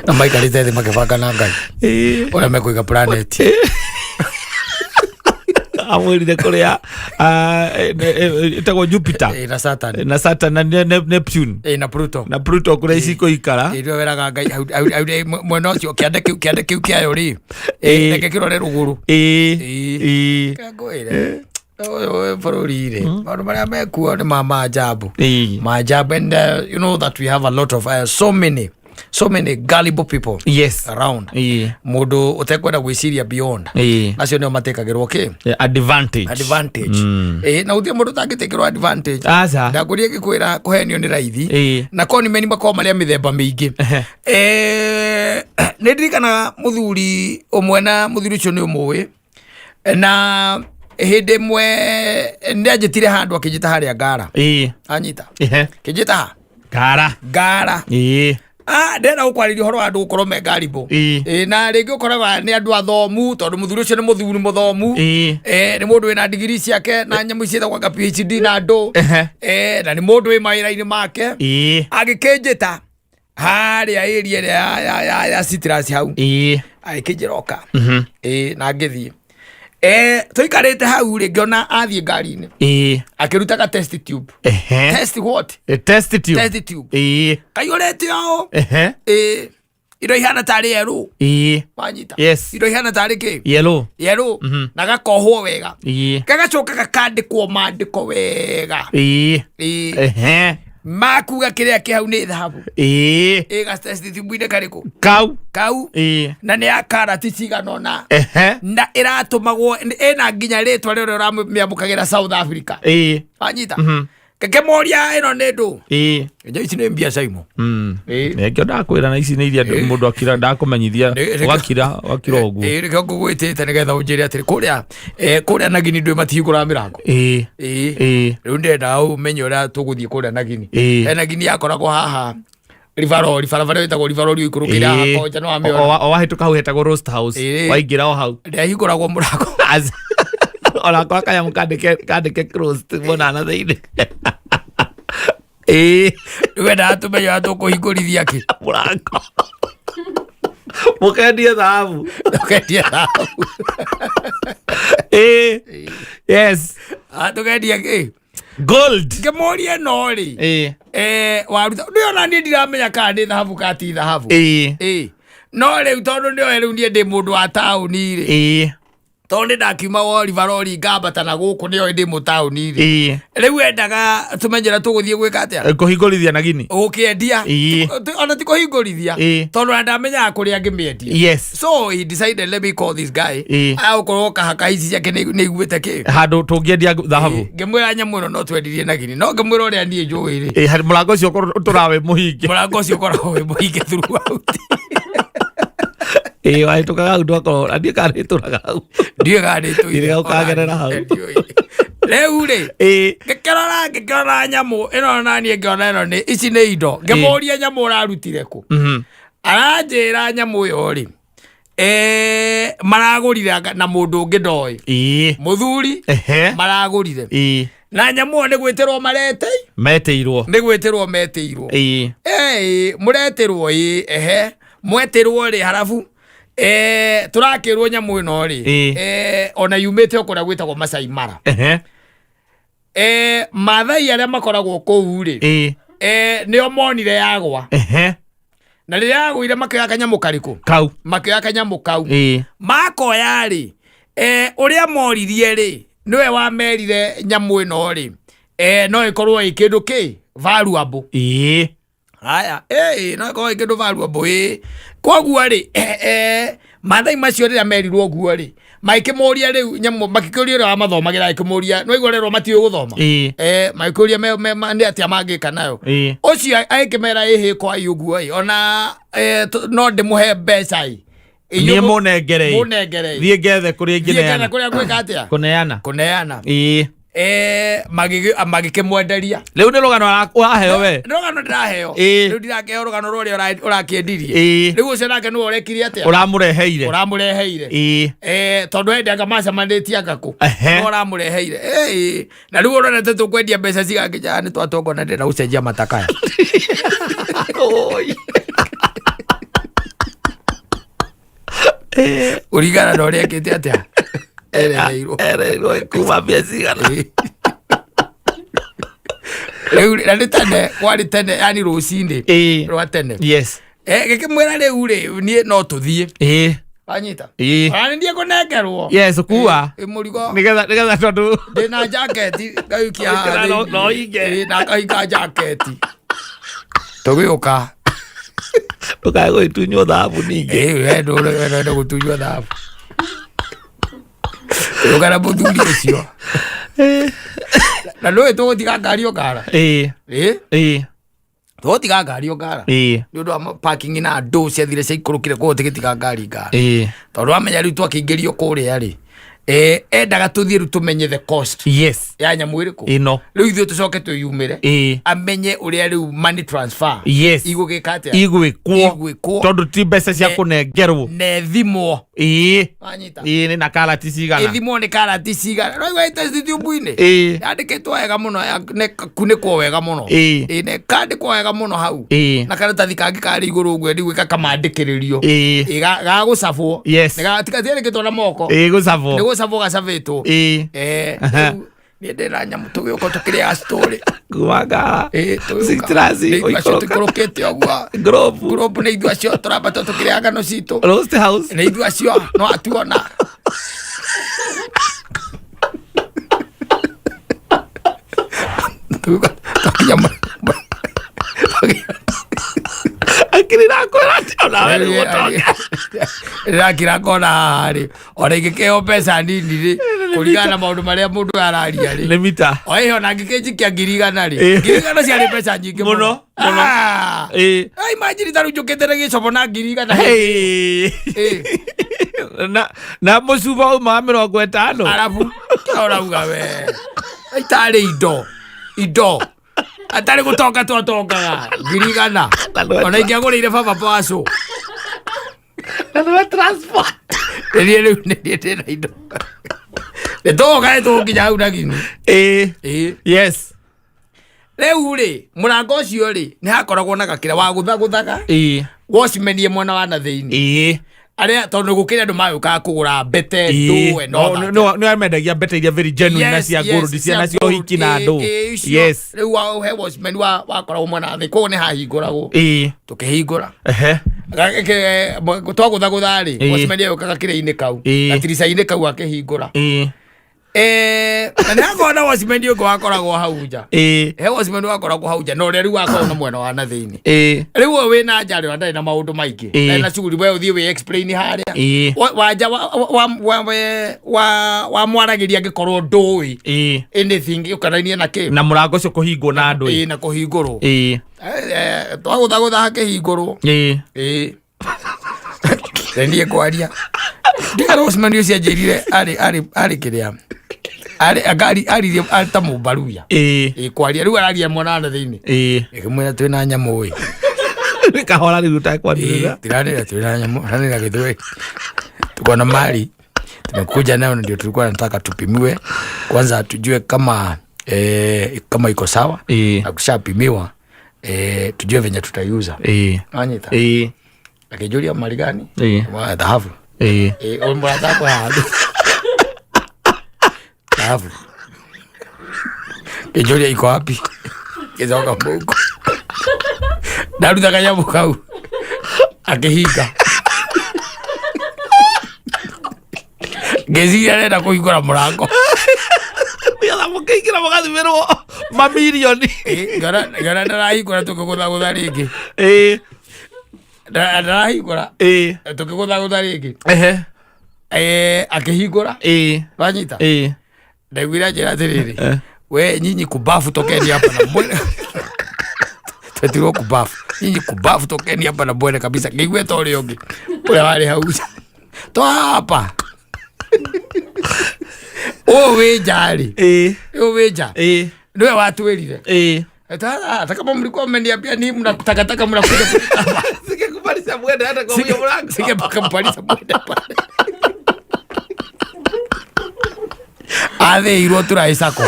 Na maikarĩte thĩ makĩbanga na Ngai. Ũrĩa mekũiga planet. Amwĩrire kũrĩa ĩtagwo Jupiter na Saturn na Neptune na Pluto kũrĩa ici ikũikara. Ĩrĩa weraga Ngai hau mwena ũcio kĩande kĩu kĩayo rĩ reke kĩrore rũgũrũ. Kangũĩre bũrũri-rĩ maũndũ marĩa mekuo nĩ maajabu. And you know that we have a lot of so many gullible people around. Mũndũ ũtekwenda gwĩciria beyond. Nacio nĩo matekagĩrwo advantage. Na gũtirĩ mũndũ ũtangĩtekerwo advantage. Ndakũria gĩkwĩra kũhenio nĩ raithi. Na konimeni makorwo marĩa mĩthemba mĩingĩ. Nĩ ndirikanaga mũthuri ũmwe na mũthuri ũcio nĩ ũmũĩ. Na hĩndĩ ĩmwe nĩ anjĩtire handũ akĩnjĩta harĩa Ngara. Anyita. Kĩnjĩta ha? Ngara. Ndenda gũkwarĩria ũhoro wa andũ gũkorwo me ngaribo. Na rĩngĩ ũkoraga nĩ andũ athomu tondũ mũthuri ũcio nĩ mũthuri mũthomu. Nĩ mũndũ wĩna ndigiri ciake na nyamũ ciĩtagwo PhD na andũ. Na nĩ mũndũ wĩ mawĩra-inĩ make. Agĩkĩnjĩta harĩa area ya Citrus hau. Agĩkĩnjĩra oka. Na ngĩthiĩ. Tũikarĩte hau rĩ ngĩona athiĩ ngari-inĩ. Akĩrutaga test tube. Test what? Test tube. Kaiyũrĩte ũũ. Indo ihana tarĩ yellow. Wanyita. Indo ihana tarĩ kĩ? Yellow. Na gakohwo wega. Gagacoka gakandĩkwo mandĩko wega. Makuga kĩrĩa kĩ hau nĩ thahabu. Gatest tube-inĩ karĩkũ? Kau. Na nĩ ya karati cigana ũna. Na ĩratũmagwo ĩna nginya rĩtwa rĩrĩa ũramĩamũkagĩra South Africa. Wanyita. Kekemoria ĩno nĩ ndũ. Ici nĩ mbia caimo. Nĩkĩo ndakwĩra na ici nĩ iria mũndũ akira ndakũmenyithia wakira ũguo. Rĩkĩo ngũgwĩtĩte nĩgetha ũnjĩre atĩrĩ kũrĩa Nagini ndũĩ matihingũraga mĩrango. Rĩu ndenda ũmenye ũrĩa tũgũthiĩ kũrĩa Nagini. Nagini yakoragwo haha Rivaroli wĩtagwo Rivaroli ikũrũkĩra haha Konja no amĩona. Wahĩtũka hau hetagwo Roast House. Waingĩra o hau. Ndĩahingũragwo mũrango. Ona kwa kaya mukandike closed monana thĩinĩ. Wenda tũmenya tũkũhingũrithia kĩ mũrango. Mũkendia thahabu. Yes. Tũkendia kĩ? Gold. Ngĩmoria no rĩ. Waruta ndĩona niĩ ndiramenya kana nĩ thahabu kana ti thahabu. No rĩu tondũ nĩoe rĩu niĩ ndĩ mũndũ wa taũni rĩ. tonde ndakiuma Oliver Rori ngambata na guku nio ndi mutauni ri riu endaga tumenyera tuguthie gwika atia kuhingorithia na gini ukiendia ona ti kuhingorithia tondu ndamenya kuria ngimiendia yes so he decided let me call this guy aukorwo kahaka ici ciake ni iguite ki handu tungiendia thahabu ngimwira nyamu ino no twendirie na gini no ngimwira uria nie njui ri murango ucio turawe muhinge murango ucio koragwo muhinge throughout wai tukaga hau ndwakorwo ndiä karä tå raga hau ndiä karä tå ire ukagerera hau rĩu rĩ ngĩkĩrora nyamũ ĩno naniĩ ngĩona ĩno nĩ ici nĩ indo ngĩmũria nyamũ ũrarutire kũ aranjĩra nyamũ ĩyo rĩ maragũrire na mũndũ ũngĩ ndoĩ mũthuri maragũrire na nyamũ ĩyo nĩ gwĩtĩrwo metĩirwo nĩ gwĩtĩrwo metĩirwo mũretĩrwo mwetĩrwo rĩ harabu turakirwo nyamu ino ri ona yumite okora gwitagwo Masai Mara mathai aria makoragwo kou ri nio monire yagwa na riria yagwire makioya kanyamu kariku kau makioya kanyamu kau makoya ri uria moririe ri niwe wamerire nyamu ino ri no ikorwo ikindu ki valuable haya no ikorwo ikindu valuable koguo ri mathai macio rĩrĩa merirwo guo rĩ makĩmoria rĩu nyamũ makĩkũria ũrĩa wamathomagira akĩmoria no igorerwo matiũĩ gũthoma makĩkũria nĩ atĩa mangĩka nayo ũcio agĩkĩmera ĩhĩ kwa ũguo ona no ndĩmũhe mbeca niĩ mũnengerei thiĩ ngethe kũrĩa ingĩneana gwĩka atĩa kũneana magĩkĩmwenderia rĩu nĩ rũgano ũraheo we rũgano ndĩraheo rĩu ndirakĩheo rũgano rũrĩa ũrakĩendirie rĩu ũcio nake nĩwe ũrekire atĩa ũramũreheire tondũ hendaga macemanĩtie agakũ nĩwe ũramũreheire na rĩu ũronete tũkwendia mbeca cigakĩnyaga nĩ twatongona ndĩna gũcenjia matakaya ũringana na ũrĩa ekĩte atĩa ereirwo kuma mbia cigana rĩu na nĩ tene kwarĩ tene yani rũcinĩ rwa tene gĩkĩmwĩra rĩu rĩ niĩ no tũthiĩ wanyita ona nĩndie kũnengerwo kuua mũrigo nĩgetha tondũ ndĩna jaketi ngaikia haha na ngahinga jaketi tũgĩũka ndũkae gũgĩtunywo thahabu ningĩ wenda gũtunywo thahabu ũgara mũthuri ũcio na nĩũĩ tũgũtiga ngari ũkara tũgũtiga ngari ũkara nĩ ũndũ wa parking na ndũ ciathire ciaikũrũkire koguo tũgĩtiga ngari ngara tondũ wamenya rĩu twakĩingĩrio kũrĩa rĩ endaga tũthiĩ rĩu tũmenye the cost ya nyamũ ĩrĩkũ ĩno rĩu ithuĩ tũcoke twĩyumĩre amenye ũrĩa rĩu money transfer igũgĩka atĩa igwĩkwo tondũ ti mbeca cia kũnengerwo nethimwo nĩ na karati cigana ithimwo nĩ karati cigana no igwa YouTube-inĩ yandĩkĩtwo wega mũno kunĩkwo wega mũno kandĩkwo wega mũno hau na karatathi kangĩ karĩ igũrũ ũguo ndigwĩka kamandĩkĩrĩrio gagũcabwo tikatiandĩkĩtwo na moko gũcabwo gacabĩtwo niĩ ndĩna nyamũ tũgĩũka tũkĩrĩaga citorĩ kumanga tũikũrũkĩte ũguo ngurobu nĩ ithuĩ acio tũrambata tũkĩrĩaga ngano citũ nĩ ithuĩ acio no atuona akira kona harĩ ona ingĩkĩheo mbeca nini rĩ kũringana na maũndũ marĩa mũndũ araria rĩ limita oĩ ona ngĩkĩnjikia 100 rĩ 100 ciarĩ mbeca nyingĩ mũno imagine ta rĩu njũkĩte na gĩcobo na 100 na mũcuba uma 50 arabu ũrauga we itarĩ indo atarĩ gũtonga twatongaga 100 ona ingĩagũrĩire baba paso na transport rĩu ndĩna indo nĩtũgoka nĩtũgũkinya hau na gini yes rĩu rĩ mũrango ũcio rĩ nĩ hakoragwo na gakĩra wa gũthagũthaga wacimenie mwena wa na thĩinĩ aria tondu gukira andu mayukaga kugura mbete ndu no amendagia mbete iria very genuine na cia gold cia nacio hiki na ndu yes riu wa he watchman wa koragwo mwana thi koguo ni hahinguragwo tukihingura twagutha ri Osmani yokaga kire-ini kau gatirica-ini kau akihingura na nagona Osmani ũngĩ wakoragwo hau nja he Osmani wakoragwo hau nja na ũrĩa rĩu wakorwo na mwena wa na thĩinĩ rĩu ũyũ wĩna nja rĩo ndarĩ na maũndũ maingĩ ndarĩ na cuguri we ũthiĩ wĩ explain harĩa wanja wa mwaragĩria angĩkorwo ndũĩ anything ũkanainie na kĩ na mũrango ũcio kũhingwo na andũ na kũhingũrwo twagũthagũtha hakĩhingũrwo ndendie kwaria ndigara Osmani ũcio anjĩrire arĩ kĩrĩa aririe ta mũmbaruya kwaria rĩu araria mwana na thĩinĩ ĩkĩmwĩra twĩna nyamũ kahora rĩu utakwanĩrĩra tiranĩra twĩna nyamũ ranĩra gĩthweri tuko na mali tumekuja nayo ndio tulikuwa nataka tupimiwe kwanza tujue kama iko sawa na kushapimiwa tujue venye tutaiuza anyita akijulia mali gani wa dhahabu omba tako hadi dhahabu kijulia iko wapi kizoka mboko daruda kanyamu kau akihinga ngezia renda kuhingura mũrango yala mũkĩingĩra mũgathimirwo mamirioni ngara ndarahingũra tũkĩgũthagũtha rĩngĩ ndarahingũra tũkĩgũthagũtha rĩngĩ akĩhingũra wanyita ndaiguire njĩra atĩrĩrĩ we nyinyi kubafu tokeni hapa na mwene twetirwo kubafu nyinyi kubafu tokeni hapa na mwene kabisa ngĩigue ta ũrĩa ũngĩ ũrĩa warĩ hau to hapa wĩ njarĩ wĩ nja niwe watwĩrire hata kama mlikuwa mmeniambia ni mnatakataka mnakuja singekubalisha mwende hata kwa huyo mlango singekubalisha mwende pale atheirwo turaicako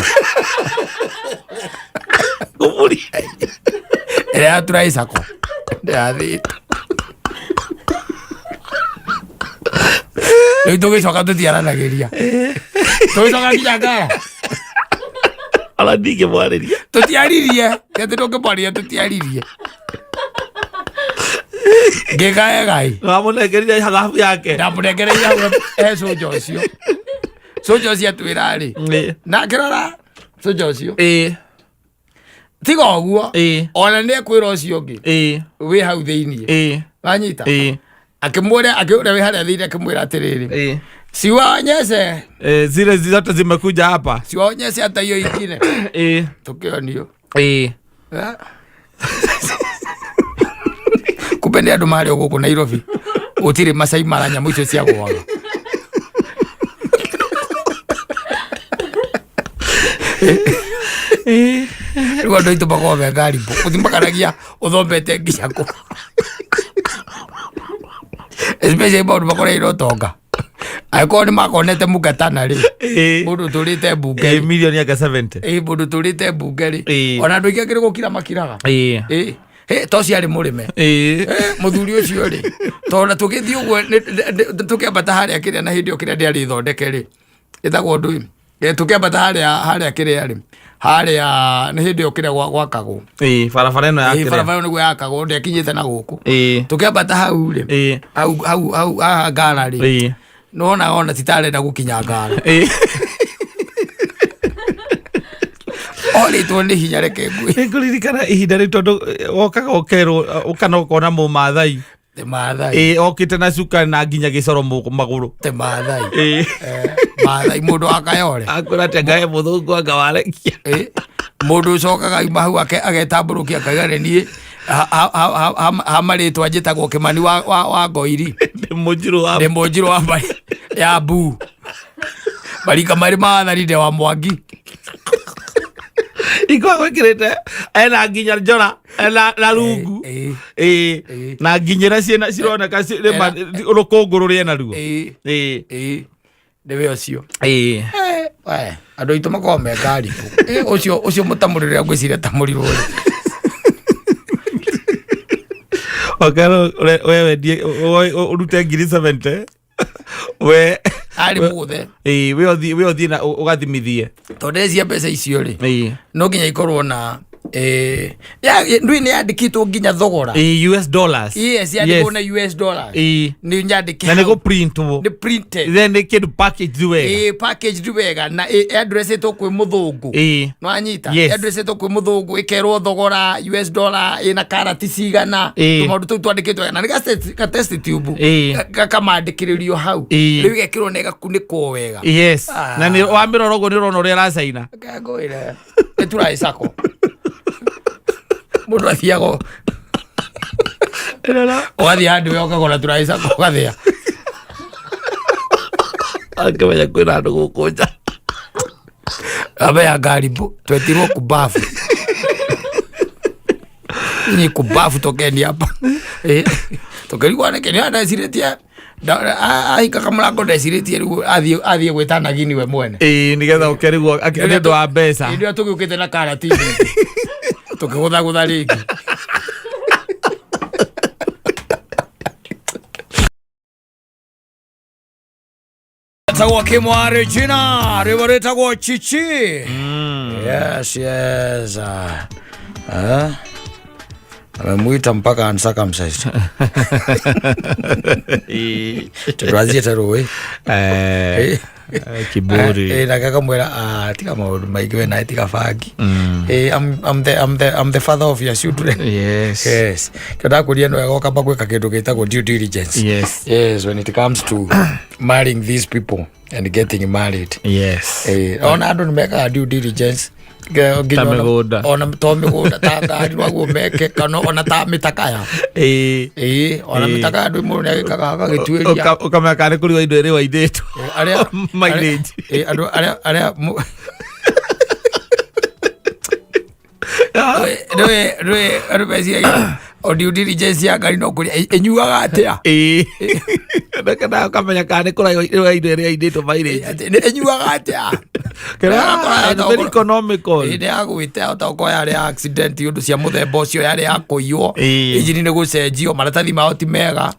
kumuri ĩrĩa turaicako ndathĩte rĩu tũgĩcoka tũtiaranagĩria tũgĩcoka nginya ngara ala ndingĩmwarĩria tũtiaririe atĩ ndũngĩmwarĩria tũtiaririe ngĩgaegai wamũnengerire halafu yake ndamũnengereire hau soja ũcio soja ũcio atwĩra-rĩ na kĩrora soja ũcio tiga ũguo ona nĩ ekwĩra ũcio ũngĩ wĩ hau thĩiniĩ wanyita akĩmwĩra wĩ harĩa thĩiniĩ akĩmwĩra atĩrĩrĩ siwaonyeshe zile zote zimekuja hapa siwaonyeshe hata hiyo ingine tukionio kumbe nĩ andũ marĩ gũkũ Nairobi gũtirĩ Masai Mara nyamũ icio cia gwaga rĩu andũ aitũ makoragwo me ngarimbo ũthimbakanagia ũthombete nginya kũ especially maũndũ makoreirwo ũtonga angĩkorwo nĩ makonete mũngatana-rĩ mũndũ tũrĩte mbunge milioni yake 70 mũndũ tũrĩte mbunge-rĩ ona andũ aingĩ akĩrĩ gũkira makiraga to ciarĩ mũrĩme mũthuri ũcio-rĩ tondũ tũgĩthiĩ ũguo tũkĩambata harĩa kĩrĩa na hĩndĩ ĩyo kĩrĩa ndĩarĩ thondeke-rĩ ĩtagwo ũndũ tũkĩambata harĩa kĩrĩa-rĩ harĩa nĩ hĩndĩ ĩyo kĩrĩa gwakagwo barabara ĩno ya barabara nĩguo yakagwo ndĩakinyĩte na gũkũ tũkĩambata hau-rĩ hau ngara-rĩ ona titarenda gũkinya ngara orĩtwo nĩ hinya reke ngwĩ nĩngũririkana ihinda rĩu tondũ wokaga ũkerwo ũkana ũkona mũmathai te mathai okĩte na cuka na nginya gĩcoro magũrũ te mathai mathai mũndũ akayore akwĩra atĩ ngahe mũthũngũ anga warekia mũndũ ũcokaga ima hau agetambũrũkia akauga nĩ niĩ ha marĩtwa njĩtagwo Kĩmani wa Ngoiri ndĩ Mũnjirũ wa ya Mbu marika marĩ maathani wa Mwangi ikoragwo ĩkĩrĩte ena nginya njora na rungu na nginyĩra ciĩna cironeka rũkũngũ rũrĩa ena ruo nĩwe ũcio andũ aitũ makoragwo me ngarimũ ũcio mũtamũrĩre ngwĩciria tamũrirwo okerwo we wendie ũrute ngiri 70 we arĩ mũgũthe we ũthiĩ na ũgathimithie tondũ cia mbeca icio-rĩ no nginya ikorwo na ndui ni andikitwo nginya thogora US dollars. Yes, yandikwo na US dollars. Ni nyandike. Na niko printwo. Ni printed. Then they can package wega. Package wega na address ito kwi muthungu. No anyita. Address ito kwi muthungu ikerwo thogora US dollar ina karati cigana. Tumaundu tu twandikitwo na ga test tube. Kakamandikiririo hau. Riu gekirwo ne gakuniko wega. Yes. Na ni wa mirorogo ni rono ria racaina. Kagoire. Eturai sako. Mundu athiago wathi handu ukagora turaisa kugathia akabaya kwira andu gukunja abaya ngaribu twetirwo kubafu ni kubafu tokeni hapa tokeni kwa nekeni ana siretia ahika kamulango ndeciritie riu athie gwitana gini we mwene nigetha ukerigwo akende ndo wa mbeca ndio tugiukite na karatini tukigutha ringi tagwo kimwari jina rivo ritagwo chichi. Yes amemwita mpaka uncircumcised. Turazia taruwe kiburi na kakamwira tika maundu maingi we nae tika bangi. I'm the father of your children. Yes kada kuria no yagoka bagweka kindu gitagwo due diligence. Yes when it comes to marrying these people and getting married. Ona andu nimeka due diligence ona to migunda ta ngari waguo meke kana ona ta mitakaya ona mitakaya ndu mundu agikaga gagituiria ukameka ni kuri wa indo iri wa idetu aria mileage andu aria no bezia o due diligence ya ngari no kuri enyuaga atia kana ukamenya kana kuri wa indo iri wa idetu mileage enyuaga atia kana very economical ide agwite otoko yari accident yundu cia muthemba ucio yari yakuiyo injini ni gucenjio maratathi mao ti mega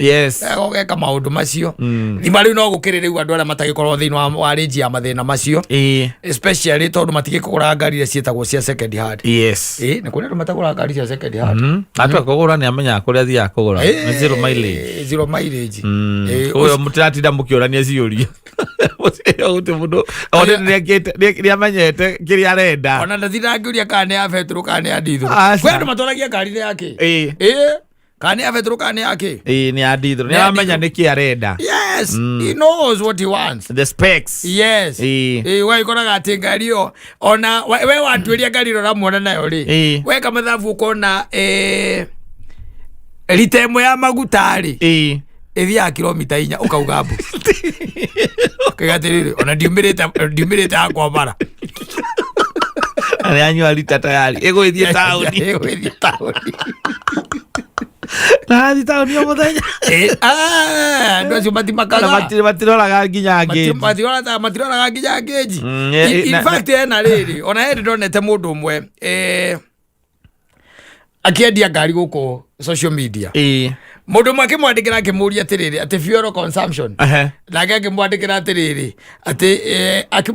gogeka maundu macio ni mari no gukirire u andu aria matagikorwo thiini wa range ya mathina macio especially tondu matigikugura ngari iria cietagwo cia second hand. Ni kuri andu matagura ngari cia second hand atu akugura ni amenya kuria thia kugura ni zero mileage uyo mutiratinda mukiurania ciuria uti mundu ona ni amenyete kiria arenda ona ndathira ngiuria kana ya betro kana ya dithro kwe andu matwaragia ngari yake kana ya betro kana yake ni ya dithro ni amenya niki arenda. He knows what he wants, the specs. We ikoraga ati ngari yo ona we watwiria ngari ro ramuona nayo ri we kamathabu ukona lita imwe ya maguta ri ithia kilomita 4 ukauga mbu kagatiri ona ndiumirite akwa bara ari anywa lita tayari ego ithie tauni na thita ni omuthenya ndo cio matimakaga matiroraga nginya ngeji matiroraga nginya ngeji. In fact ena riri ona hedi ndonete mundu umwe akiendia ngari guku social media mundu umwe akimwandikira akimuria atiriri ati fuel consumption nake akimwandikira atiriri ati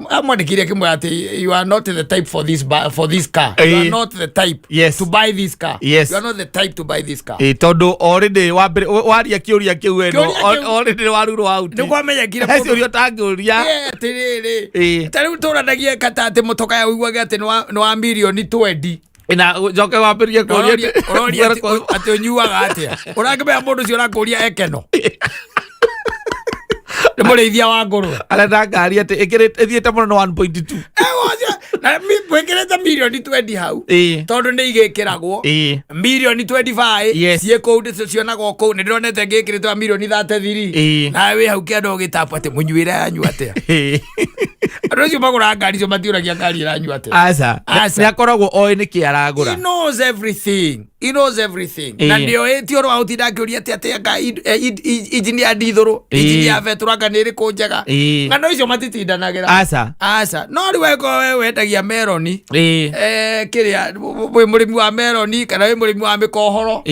amwandikire akimwira ati you are not the type for this car. You are not the type to buy this car. You are not the type to buy this car. Tondu already waria kiuria kiu eno already waruru out ni kwamenya kire mundu urio tangiuria atiriri tariu turanagia kata ati mutoka ya uiguage ati no wa milioni 20 ina joke wambirie kuria ati unyuaga atia urakimenya mundu cio urakuria ekeno ni murithia wa nguru arenda ngari ati ithiete muno 1.2 na mi mwekirete milioni 20 hau tondu ni igikiragwo milioni 25 cieko ndi cionago kou ni ndironete ngikiritwo milioni 33 na we hau kiando gitapu ati munyuire yanyu atia andu cio magura ngari cio matiuragia ngari iranyu atia asa ni akoragwo oi ni ki aragura. He knows everything na ndio etio ro auti ndakiuria ati injini ya dithuru injini ya vetro anga ni ri kunjega ngano icio matitindanagira asa no riweko we wendagia meroni kiria we murimi wa meroni kana we murimi wa mikohoro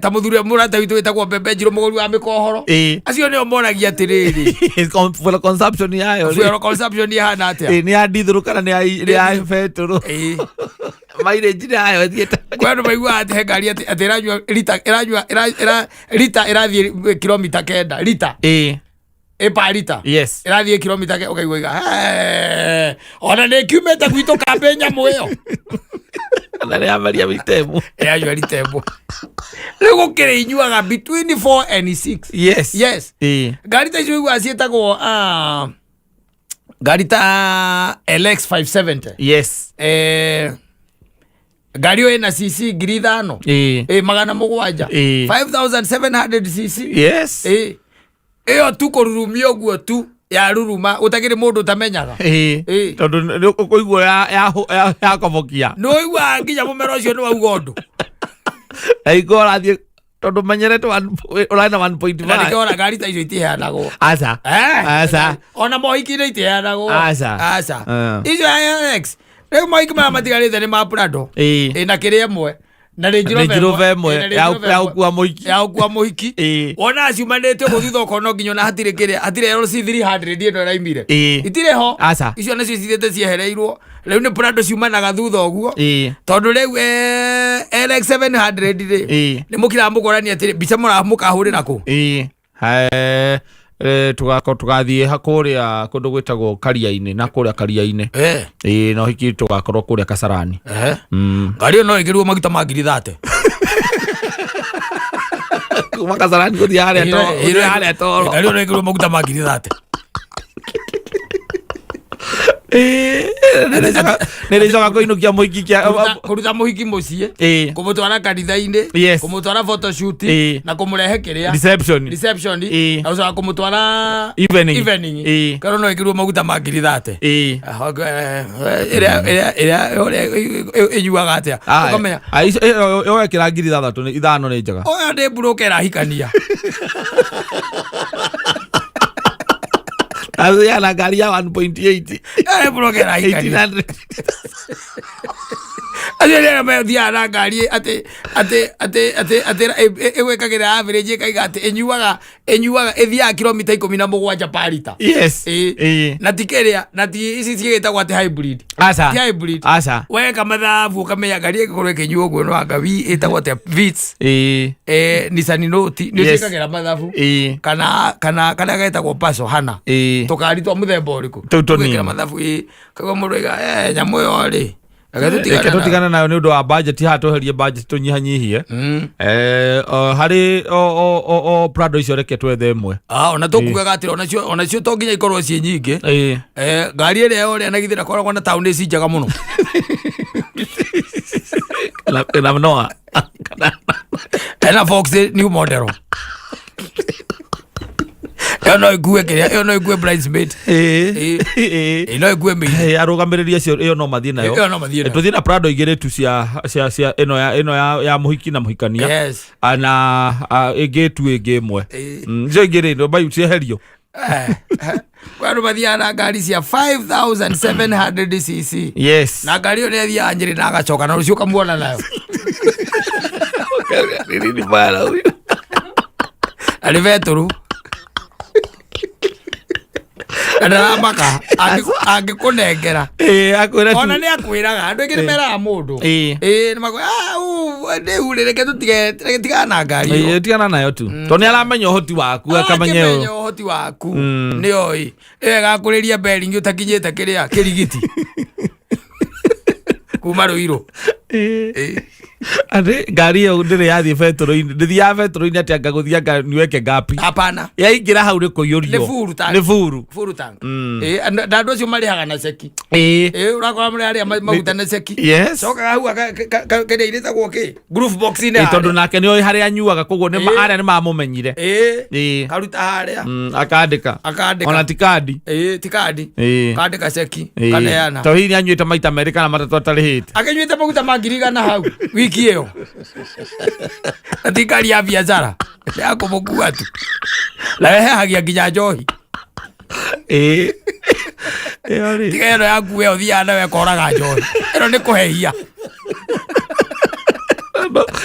ta muthuri murata witu witagwo Mbembe Njirũ muguri wa mikohoro acio nio monagia atiriri fuel consumption yayo fuel consumption ihana atia ni ya dithuru kana ni ya vetro mileage nayo thieta kwani maigua ate ngari ate iranyua rita irathie kilomita 9 rita pa rita yes irathie kilomita ukaigua ona ne kiumete gwito kambe nyamu iyo na ya Maria Vitemu ya Vitemu lego kire inyuaga between 4 and 6 yes ngari ta icio cietagwo ngari ta LX 570 yes ngari yo ina cc ngiri 5 magana mugwanja 5700 cc yes iyo tu kururumio guo tu ya ruruma utagire mundu tamenyaga tondu kuigua ya kobokia no igua nginya mumero ucio ni wauga undu aigora thie tondu menyerete uraina 1.5 ndikora ngari ta icio itiheanagwo asa ona mohiki ni itiheanagwo asa icio LX rĩu mohiki maya matigarĩte nĩ ma Prado na kĩrĩa ĩmwe na Range Rover ĩmwe ya gũkua mũhiki wona aciumanĩte ũguo thutha ũkona nginya ona hatirĩ LC 300 ĩno ĩraimire itirĩ ho icio nacio cithiĩte ciehereirwo rĩu nĩ Prado ciumanaga thutha ũguo tondũ rĩu LX 700 rĩ nĩ mũkĩraga mũkorani atĩ mbica mũkahũrĩra kũ tugathiĩ hakuria kundu gwitagwo Karia-inĩ na kuria Karia-inĩ no hiki tugakorwo kuria Kasarani ngari no ĩkĩrwo maguta ma ngiri 30 kuma Kasarani gũthiĩ harĩa toro ngari no ĩkĩrwo maguta ma ngiri 30 nĩrĩcoka kũinũkia mũhiki kũruta mũhiki mũciĩ kũmũtwara kanitha-inĩ kũmũtwara photoshoot na kũmũrehe kĩrĩa reception na gũcoka kũmũtwara evening karo no ĩkĩrwo maguta ma ngiri 30 ĩrĩa ĩnyuaga atĩa ũkamenya yo ĩkĩra ngiri 5 nĩ njega oya ndĩ broker ahikania ya ngari ya 1.8 broker ahikania 1800 Aje me dia na ngari ate ĩgwĩkagĩra average ĩkaiga atĩ ĩnyuaga ĩthiaga kilomita 17 per liter yes na tikĩrĩa na ti ici cigĩtagwo atĩ hybrid hybrid weka mathabu ũkamenya ngari ĩgĩkorwo ĩkĩnyua ũguo no anga ĩtagwo atĩ Vitz Nissan Note nĩ cigagĩra mathabu kana getagwo Paso hana tũkari twa mũthemba ũrĩkũ tũgĩkĩra mathabu kagwo mũndũ aiga nyamũ yo rĩ tutigana nayo nĩ ũndũ wa budget haha tweherie budget tunyihanyihie harĩ o Prado icio reke twethe ĩmwe ona tũkugaga atĩ onacio to nginya ikorwo ciĩ nyingĩ ngari ĩrĩa ũrĩa na githĩ koragwo na taũni ici njega mũno na Noah ena Fox new model no igue kĩrĩa no igue bridesmaid no igue mĩini arũgamĩrĩria cio ĩyo no mathiĩ nayo tũthiĩ na Prado igĩrĩ tu cia ĩno ya mũhiki na mũhikania na ĩngĩ tu ĩngĩ ĩmwe icio igĩrĩ no bayu cieherio kwani mathiaga na ngari cia 5700 cc na ngari ĩyo nĩ athiaga Nyĩrĩ na agacoka na rũciũ kamuona nayo arĩ vetũru ndaramaka angĩkũnengera ona nĩ akwĩraga andũ aingĩ nĩ meraga mũndũ nĩ makwĩra ndĩu reke tũtigana na ngari ĩyo tigana nayo tu tondũ nĩ aramenya ũhoti waku akamenya ũhoti waku nĩ oĩ ĩyo ĩgakũrĩria bearing ũtakinyĩte kĩrĩa kĩrigiti kuma Rũirũ Ande ngari yo ndire yathie betro-ini ndithia betro-ini ati anga guthia anga niweke ngapi hapana yaingira hau riko yorio ni furu tank ndandu acio marihaga na ceki urakora muri aria maguta na ceki coka hau kende irita gwoki groove box ine tondu nake ni hari anyuaga koguo ni aria ni mamumenyire karuta haria akandika ona tikadi tikadi kandika ceki kaneana to hihi anyuite maita meri kana matatu atarihite akenyuite maguta mangirigana hau wiki ĩyo atikari ya biashara ya kũmũkua tu na wehehagia nginya njohi tiga ĩno yaku we ũthiaga nawe koraga njohi ĩno nĩ kũhehia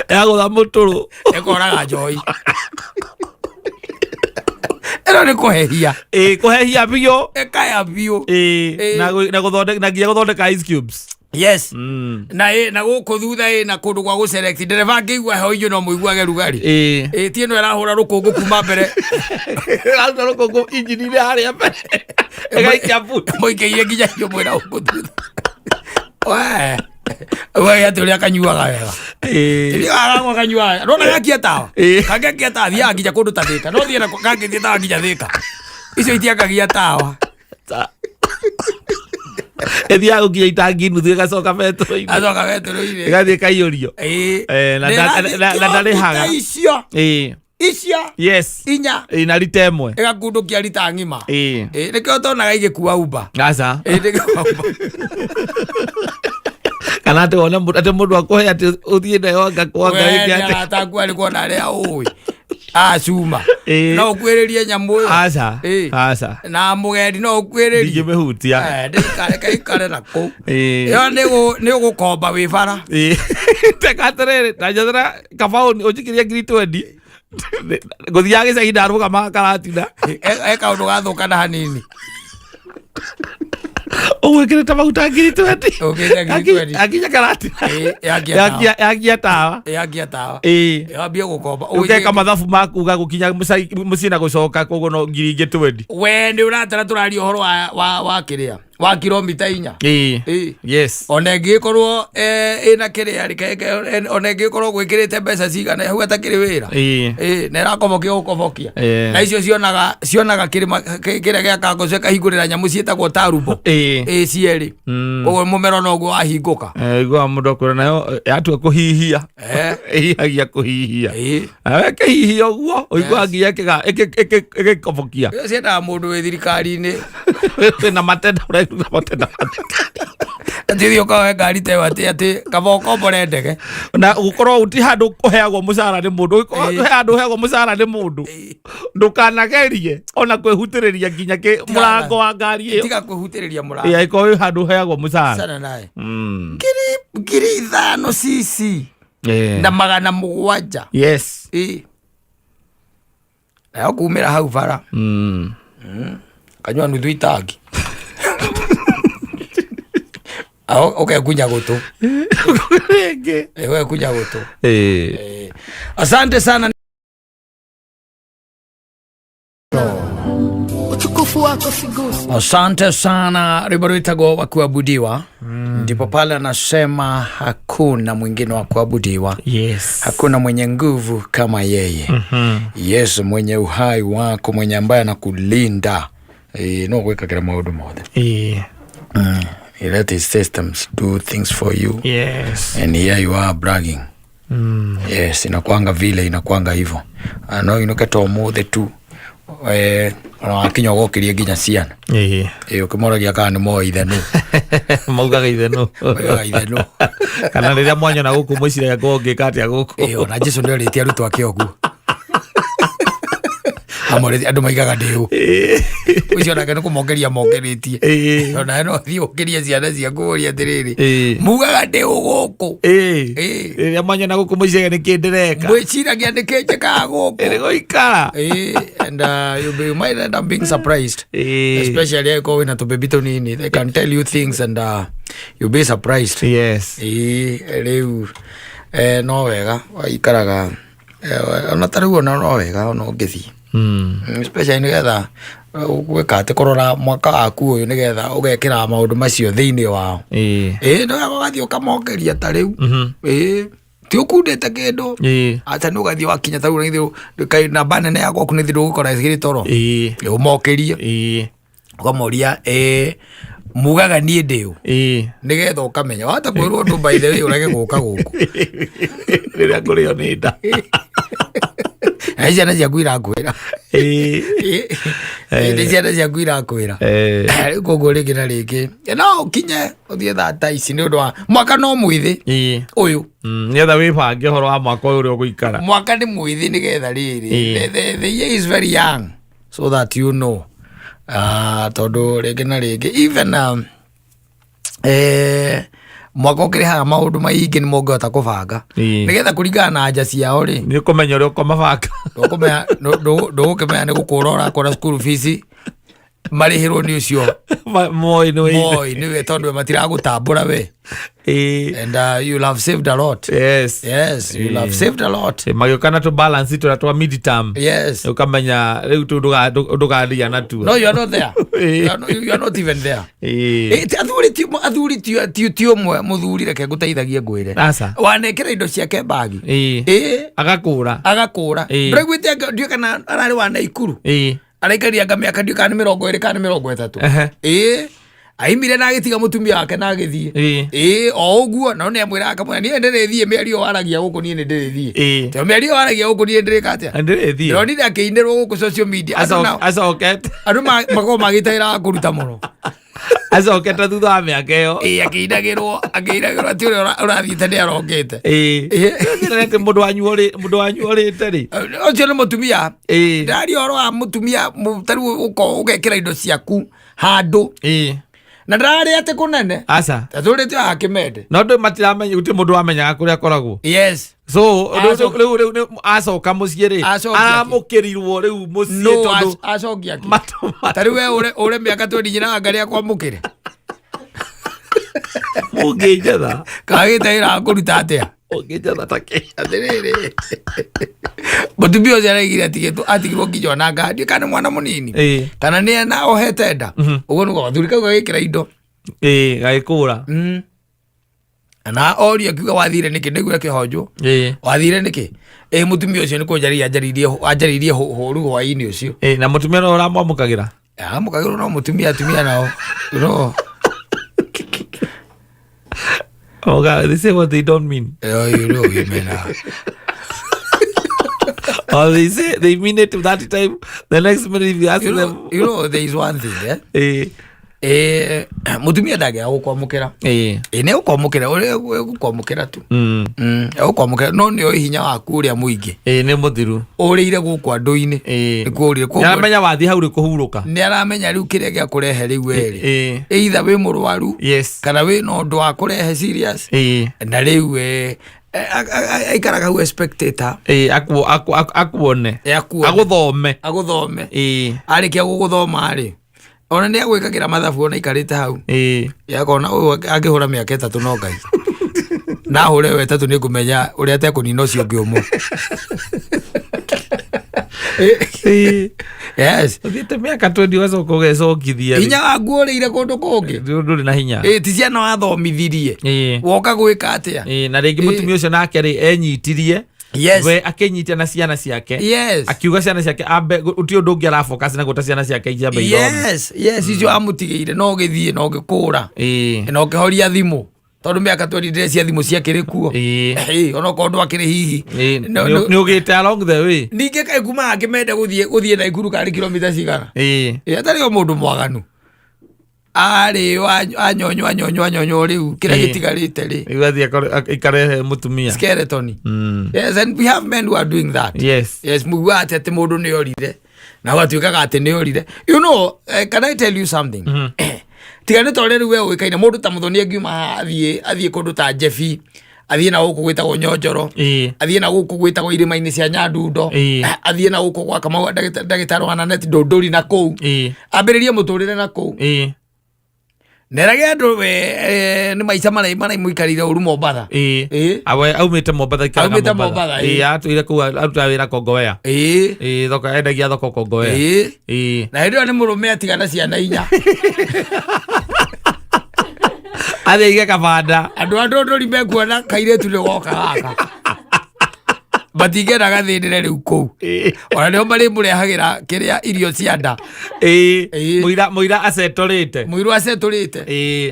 ya gũtha mũtũrũ ĩkoraga njohi ĩno nĩ kũhehia kũhehia biũ ĩkaya biũ na nginya gũthondeka ice cubes Yes. Na guku thutha na kundu gwa gu select ndereva ngigwa ho inyu no muiguage rugari. Tie no arahura rukungu kuma mbere. Arahura rukungu injini ile haria mbere. Egaikia butu. Moikeire nginya yo mwera ukutu. Wewe ati uria kanyuaga wega. Ili aragwa kanyuaga. Rona gakia tawa. Kagekia tawa thia nginya kundu ta Thika. No thia na kagekia tawa nginya Thika. Icio itiakagia tawa. Ethia gukia itangi nuthu gacoka betro-ini. Acoka betro-ini. Gathie kaiyurio. Na ndarihaga. Icio. Icio. Yes. Inya. Na rita imwe. Igakundukia rita ng'ima. Nikio tonaga igikuua Uber. Aca. Igikuua Uber. Kana ati wona ati mundu akuhe ati uthie nayo ngakwanga iki ati ataku ari kuona aria ui acuma no ukwiririe nyamu aca na mugendi no ukwiririe ndingimehutia ikare nako yo ni ugukomba wi bara tekaterere tajathera kabauni ujikiria 20 guthiage cai ndaruga makaratina eka undu gathukana hanini Ugwikirite maguta ngiri 20 akinya karati yagia tawa yambia gukomba ukeka mathabu makuga gukinya mucii na gucoka koguo no ngiri ingi 20 we ndi uratara turaria uhoro wa kiria wa kilomita 4 yes ona ngikorwo ina kiria rikeke ona ngikorwo gwikirite mbeca cigana hau atakiri wira na irakobokia gukobokia na icio cionaga kiria gia kangoce kahingurira nyamu cietagwo tarubo cieri uguo mumero noguo wahinguka igua mundu akwira nayo yatua kuhihia ihihagia kuhihia aweke hihia uguo uigua nginya igikobokia ciendaga mundu wi thirikari-ini na matenda matenda Ndithi ukawe ngari te ati kaboko mbore ndege na ukorwo uti handu kuheagwo mucara ni mundu handu heagwo mucara ni mundu ndukanagerie ona kwihutiriria nginya murango wa ngari iyo tiga kwihutiriria murango iko handu heagwo mucara sana nae ngiri 5 cc na 700 yes na kumira hau bara kanywa nuthu itangi okay kunya gutu wewe kunya gutu asante sana utukufu wako siguse asante sana riboritago wa kuabudiwa ndipo pale anasema hakuna mwingine wa kuabudiwa yes hakuna mwenye nguvu kama yeye Yesu mwenye uhai wako mwenye ambaye anakulinda no gwika kila maundu mothe He let his systems do things for you. Yes. And here you are bragging. Yes, inakuanga vile inakuanga hivyo. No inoketa omuthe tu. Akinya gokirie nginya ciana. Ukimoragia kana ni mo ithenu. Maugaga ithenu. Kana riria mwanya na guku mucire yako ngikati ya guku. Na Jesu ndio ritia rutu akiogu. Amore andu maigaga ndiu ucio nake nikumongeria mongeritie ona no thi ukiria ciana cia kuria atiriri mugaga ndiu guku riria mwanya na guku mucire ni kindireka mwiciragia ni kinjeka guku iri guikara and you might end up being surprised especially eko wina tubebi tunini they can tell you things and you'll be surprised yes riu no wega waikaraga ona taruo no wega no ngithi especially nigetha gwika ati kurora mwaka waku uyu nigetha ugekira maundu macio thiini wao no gathi ukamongeria ta riu ti ukundite kindu ata no gathi wakinya ta riu kai na banene ya gwaku ni thiru gukora igiri toro umokerie ukamoria mugaga nie ndiu nigetha ukamenya wata kwirwo ndu by the way urage guka guku riria kurio ni nda ciana ciaku irakwira ciana ciaku irakwira koguo rĩngĩ na rĩngĩ no ũkinye ũthiĩ thata ici nĩ ũndũ wa mwaka no mwĩthĩ ũyũ nĩgetha wĩbange ũhoro wa mwaka ũyũ ũrĩa ũgũikara mwaka nĩ mwĩthĩ nĩgetha rĩrĩ the year is very young so that you know tondũ rĩngĩ na rĩngĩ even mwaka ũkĩrĩhaga maũndũ maingĩ nĩ mũngĩhota kũbanga nĩgetha kũringana na nja ciao rĩ nĩ ũkũmenya ũrĩa ũkomabanga ndũgũkĩmenya nĩ gũkũra ũrakora school fees marihirwo ni ucio moi niwe tondu matiragutambura we. And you'll have saved a lot. Yes, you'll have saved a lot. Magikana to balance it to mid term. Yes, ukamenya riu tu ndugaria na tu. No, you are not there. You are not even there. Athuri tio mwe muthuri reke guteithagie ngwire wanekera indo ciake bagi agakura ndregwite ndio kana arari wana ikuru araikaria ngamia ndio kana 20 kana 30 aimire na agitiga mutumia wake na agithie o uguo no ne amwira akamwe ni ndirithie miario waragia guku ni ndirithie to miario waragia guku ni ndirika atia ndirithie no ni akinirwo guku social media asoket andu mago magitaira kuruta muno azoketa thutha wa miaka iyo akindagirwo ati urathiite ni arongete ndirete mundu wanyu orite ri ucio ni mutumia ndari oro wa mutumia mutaru uko ugekira indo ciaku handu na ndari ate kunene asa tathurite akimende no ndu matiramenya uti mundu wamenyaga kuria akoragwo. Yes, so riu acoka mucii ri aramukirirwo riu mucii tondu acokia ki tari we ure miaka 20 nyina ngari akwa mukire mungijetha kagitaira kuruta atia ungijetha take atiriri mutumia ucio araigire atigirwo nginya na ngandi kana mwana munini kana ni na ohete nda uguo nugo thuri kau gagikira indo gagikura na oria kiuga wathire niki niguo kihonjo wathire niki mutumia ucio ni kunjaria anjaririe huru hwaini ucio na mutumia no uramwamukagira mukagira no mutumia atumia nao no. Oh God, they say what they don't mean. Oh, you know, you mean or they say they mean it that time. The next minute if you ask them, you know, there is one thing, mutumia ndage agukwamukira ne ukwamukira uri gukwamukira tu ukwamukira no ni hinya waku uria muingi ni muthiru urire guku andu-ini nikurire ko aramenya wathi hau ri kuhuruka ni aramenya riu kiria gia kurehe riu eri either wi murwaru kana wi no ndu wa kurehe serious na riu aikaraga hu spectator akuone aguthome arikia guguthoma ri ona ni agwikagira mathabu ona ikarite hau yakona uyu angihura miaka 3 no ngai na hure we 3 ni kumenya uri atekunina ucio ungi umo yes thite miaka 20 wazo kugecokithia hinya wagu urire kundu kungi nduri na hinya ti ciana wathomithirie woka gwika atia na ringi mutumia ucio nake ri enyitirie we akenyita na ciana ciake akiuga ciana ciake ambe uti undu ungi arafocus na guta ciana ciake ijambe icio amutigeire no githie no gikura no kihoria thimu tondu miaka 20 cia thimu ciakiri kuo ona kondu akiri hihi ni ugite along the way ninge kai kuma akimende guthie na ikuru kari kilomita cigana atari o mundu mwaganu ari anyonyo riu kira gitigarite ri igathie ikarehe mutumia skeleton. Yes, and we have men who are doing that. Yes, muwa ati mundu ni orire na watuikaga ati ni orire. You know, can I tell you something? Tigane tore riu we wikaine mundu ta muthoni angiuma athie kundu ta Jefi athie na guku gwitagwo Nyonjoro athie na guku gwitagwo irima-ini cia Nyandundo athie na guku gwa Kamau ndagitari wa Nanet Ndondori na kou ambiririe muturire na kou nerage andu we ni maica marai muikarire uru Mombatha awe aumite Mombatha atuire ku aruta wira Kongowea thoko endagia thoko Kongowea na ndio ni murume atigana ciana inya athige kabanda andu Ndondori mekuona kairetu ni goka gaka batigera gathindire riu kou ona nio mari murehagira kiria irio cia nda muira asetorite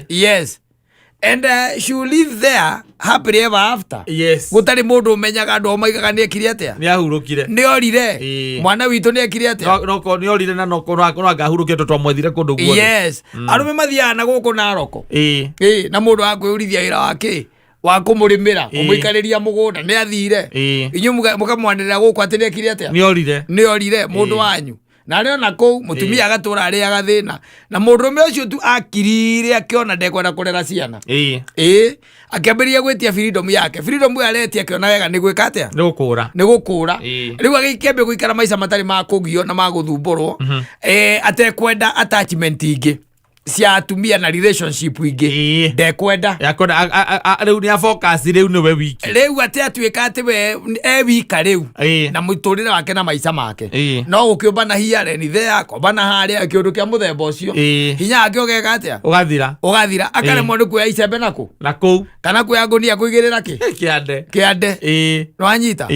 yes, and she will live there happily ever after. Gutari mundu umenyaga andu omaigaga ni ekire atia ni ahurukire ni orire mwana witu ni ekire atia no ni orire na no ngahurukie to twamwethire kundu guothe yes arume mathiaga na guku Naroko na mundu akwirithia wira wake wa kumurimira umuikariria mugunda ni athire inyu mukamwanirira guku ati ni ekire atia ni orire mundu wanyu na rĩo na kũu mũtumia agatura arĩa agathĩna na mũndũrũme ũcio tu akirire akiona ndekwenda kũrera ciana akĩambĩrĩria gwĩtia freedom yake freedom aretia akĩona wega nĩ gwĩka atĩa nĩ gũkũra rĩu agĩkĩambia gũikara maica matarĩ ma kũgio na ma gũthumbũrwo atekwenda attachment ingĩ cia atumia na relationship ingĩ ndekwenda rĩu nĩ focus rĩu nĩwe wiki rĩu atuĩka atĩ we wika rĩu na mũtũrĩre wake na maica make no gũkĩũmba na here ni there akomba na harĩa kĩũndũ kĩa mũthemba ũcio hinya wake ũgeka atĩa ũgathira akaremwo nĩ kuoya icembe nakũ kana kuoya ngũnia kũigĩrĩra kĩande nĩ wanyita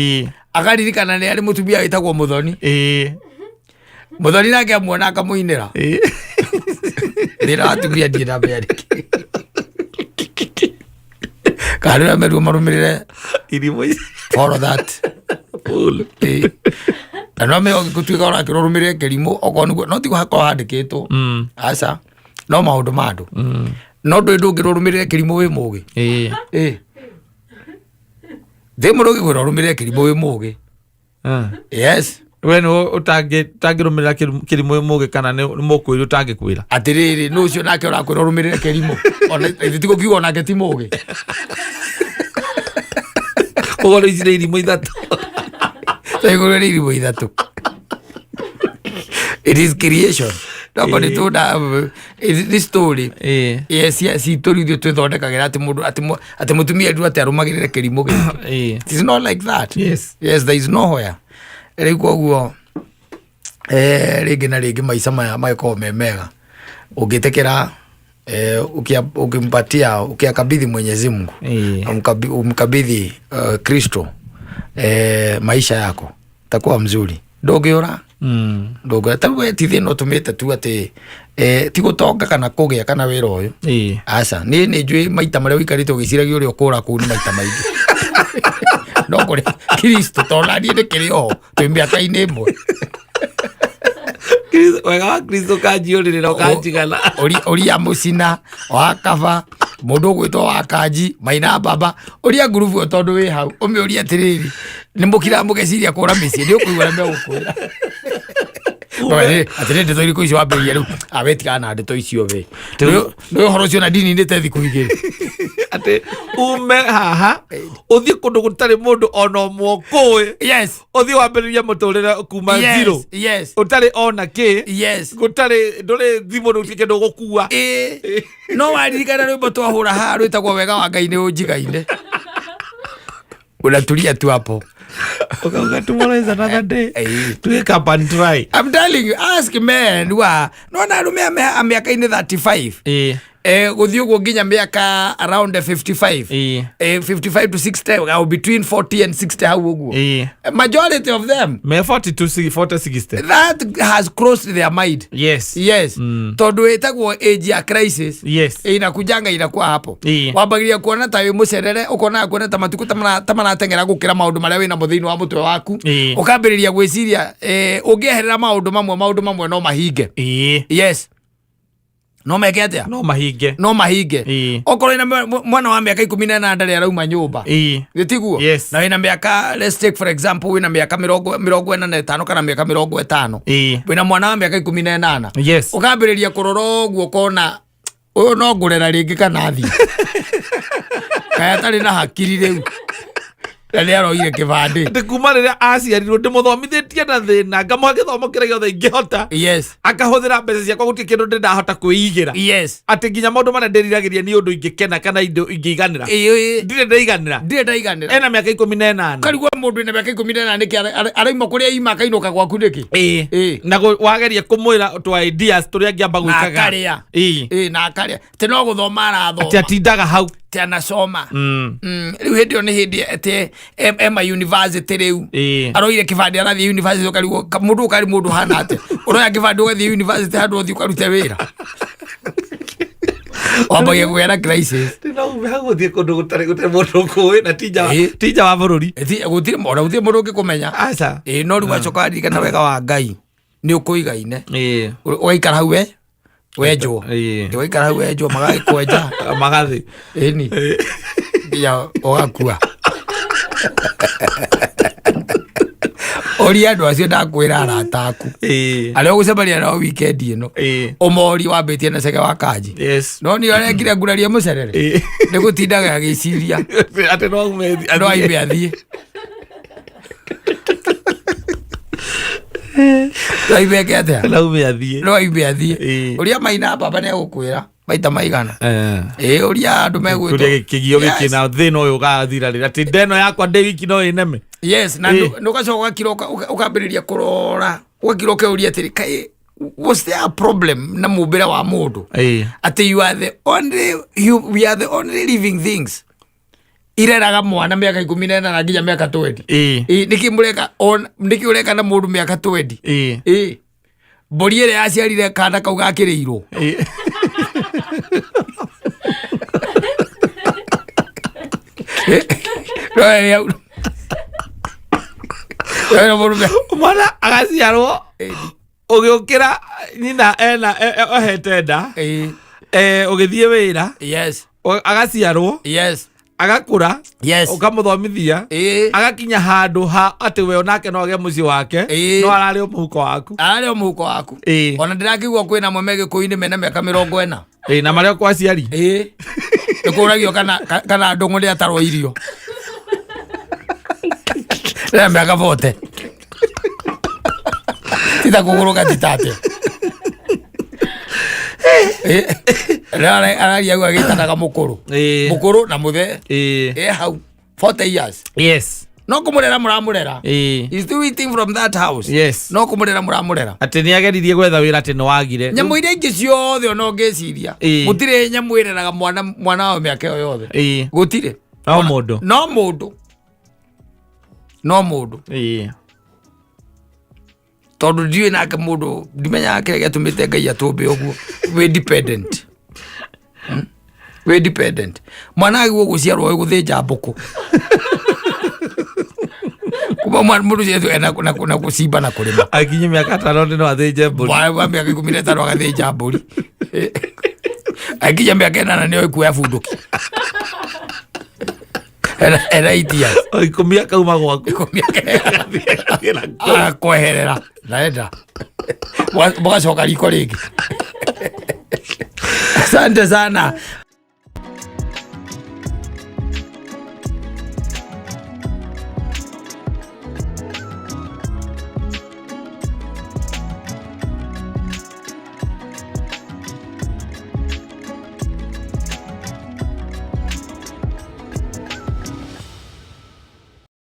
akaririkana nĩ arĩ mũtumia wĩtagwo Mũthoni nake amuona akamũinĩra ndĩra atumia ndiĩ na mbere karĩra meruo marũmĩrĩre follow that no me gũtuĩka ũrakĩrũmĩrĩre kĩrimũ okorwo nĩguo no tigo hakorwo handĩkĩtwo aca no maũndũ ma andũ no ndũngĩrũmĩrĩre kĩrimũ wĩ mũgĩ thĩ mũndũ ũngĩkwĩra ũrũmĩrĩre kĩrimũ wĩ mũgĩ yes we no utangirumira kirimu muge kana ni mukwiri utangikwira atiriri no ucio nake urakwira urumirire kirimu ona ithitigo kiugo nake ti muge ugoro icire irimu ithatu tegoro ni irimu ithatu it is creation nobody told this story yes si tori dio twithondekagira ati mutumia ndu ati arumagirire kirimu giki it is not like that yes there is nowhere rĩu koguo rĩngĩ na rĩngĩ maica maya magĩkorwo me mega ũngĩtekera ukimpatia ukiakabidhi Mwenyezi Mungu umkabidhi Kristo maisha yako takuwa mzuri ndũngĩũra ndũngĩũra ta we ti thĩna ũtũmĩte tu atĩ ti gũtonga kana kũgĩa kana wĩra ũyũ aca nĩ njũĩ maita marĩa ũikarĩte ũgĩciragia ũrĩa ũkũra kũu nĩ maita maingĩ no kore Kristo tona niĩ ndĩkĩrĩ oho twĩ mĩaka-inĩ ĩmwe wega wa Kristo kanjiũrĩrĩra ũkanjigana ũria mũcina wakaba mũndũ ũgwĩtwo wa kanji maina baba ũria ngurubu tondũ wĩ hau ũmĩũria atĩrĩrĩ nĩ mũkira mũgeciria kũra mĩciĩ nĩ ũkũigua ũrĩa megũkwĩra atĩrĩ ndeto irĩkũ icio wambĩrĩria rĩu awetigana na ndeto icio we nĩ ũhoro ũcio na ndini nĩ tethi kũigĩrĩ atĩ ume haha ũthiĩ kũndũ gũtarĩ mũndũ ona ũmwe ũkũĩ ũthiĩ wambĩrĩria mũtũrĩre kuma zero ũtarĩ ona kĩ gũtarĩ ndũrĩ thimũ rĩu kĩndũ gũkua no waririkana rwĩmbo twahũra haha rwĩtagwo wega wa Ngai nĩ ũnjigaine unatulia tu hapo okay tomorrow is another day to wake up and try. I'm telling you, ask men who are no na rume ameka ini 35 gũthiĩ ũguo nginya mĩaka around 55 55 to 60 or between 40 and 60 hau ũguo majority of them me 40 to 40 60 that has crossed their mind yes tondũ ĩtagwo age ya crisis inakujanga inakuwa hapo wambagiria kuona ta wĩ mũcerere ũkona kuona ta matuko ta manatengera gũkĩra maũndũ marĩa wĩna mũthĩinĩ wa mũtwe waku ũkambĩrĩria gwĩciria ũngĩeherera maũndũ mamwe no mahinge yes no meke atia no mahinge okorwo ina mwana wa miaka 18 ndarĩ arauma nyũmba gĩtiguo na wĩna miaka let's take for example wĩna miaka 45 kana miaka 50 wĩna mwana wa miaka 18 ũkambĩrĩria kũrora ũguo ũkona ũyũ no ngũrera rĩngĩ kana thi kaya tarĩ na hakiri rĩu nĩ aroire kĩbandĩ atĩ kuma rĩrĩa aciarirwo ndĩmũthomithĩtie na thĩna ngamũhe gĩthomo kĩrĩa gĩothe ingĩhota akahũthĩra mbeca ciakwa gũtirĩ kĩndũ ndĩndahota kwĩigĩra atĩ nginya maũndũ marĩa ndĩriragĩria nĩ ũndũ ingĩkena kana indo ingĩiganĩra ndirĩ ndaiganĩra ena mĩaka 18 karigwo mũndũ ena mĩaka 18 nĩkĩ araima kũrĩa ima akainũka gwaku nĩkĩ na wageria kũmwĩra twa ideas tũrĩa angĩamba gwĩkaga na akarĩa atĩ no gũthoma arathoma atĩ atindaga hau anasoma rĩu hĩndĩ ĩyo nĩ hĩndĩ atĩ ema university rĩu aroire kĩbandĩ arathiĩ university ũkarigwo mũndũ ũkari mũndũ hana atĩ ũroya kĩbandĩ ũgathiĩ university handũ ũthiĩ ũkarute wĩra wambagia kũgĩa crisis no gũthiĩ kũndũ gũtarĩ mũndũ ũkũĩ na tija wa bũrũri gũtirĩ mũndũ ũngĩkũmenya no rĩu acoka aririkana wega wa Ngai nĩ ũkũigaine ũgaikara hau wenjwo waikara hau wenjwo magagĩkwenja magathĩ ĩni nginya ũgakua Oria andu acio ndakwira arata aku aria ugucemania nao weekend ino umori wambitie na cege wa kanji no ni arengire nguraria mucerere ni gutindaga agiciria ati no aimbe athie Laibeke atia no aimbe athie uria maina baba ni agukwira maita maigana uria andu megwitwo kuria kigio giki na thina uyu gathira rira ti ndeno yakwa ndi wiki no ineme na nugacoka kiroka ukambiriria kurora ugakiroka uria atiri kai was there a problem na mumbire wa mundu ati we are the only living things ireraga mwana miaka 14 na nginya miaka 20 niki ureka na mundu miaka 20 mburi ire yaciarire kana kau gakiriirwo mwana agaciarwo ugiukira nyina ohete nda ugithie wira agaciarwo agakura ukamuthomithia agakinya handu ha ati we onake no age muci wake no arari umuhuko waku ona ndirakigwa kwina mwemege kuini mena miaka 40 na mario kwa ciari nikuragio kana ndungu ria tarwo irio na miaka 40 tita kuguruka titate arari agwa gitanaga mukuru na muthe hau 40 years no kumurera muramurera is still eating from that house no kumurera muramurera ati ni ageririe gwetha wira ati no wagire nyamu ire ingi ciothe no ngeciria gutire nyamu ireraga mwana wa miaka yothe gutire no mundu tondu ndiwe nake mundu ndimenyaga kire giatumite Ngai atumbe uguo we dependent mwana agwo guciarwo guthinja mbuku kuma mundu yetu na kucimba na kurima akinye miaka 5 no athinje mburi wa miaka 15 agathinja mburi akinye miaka 8 ni okuya bunduki era itia ikumia kauma gwaku kweherera naenda mugacoka riko ringi asante sana.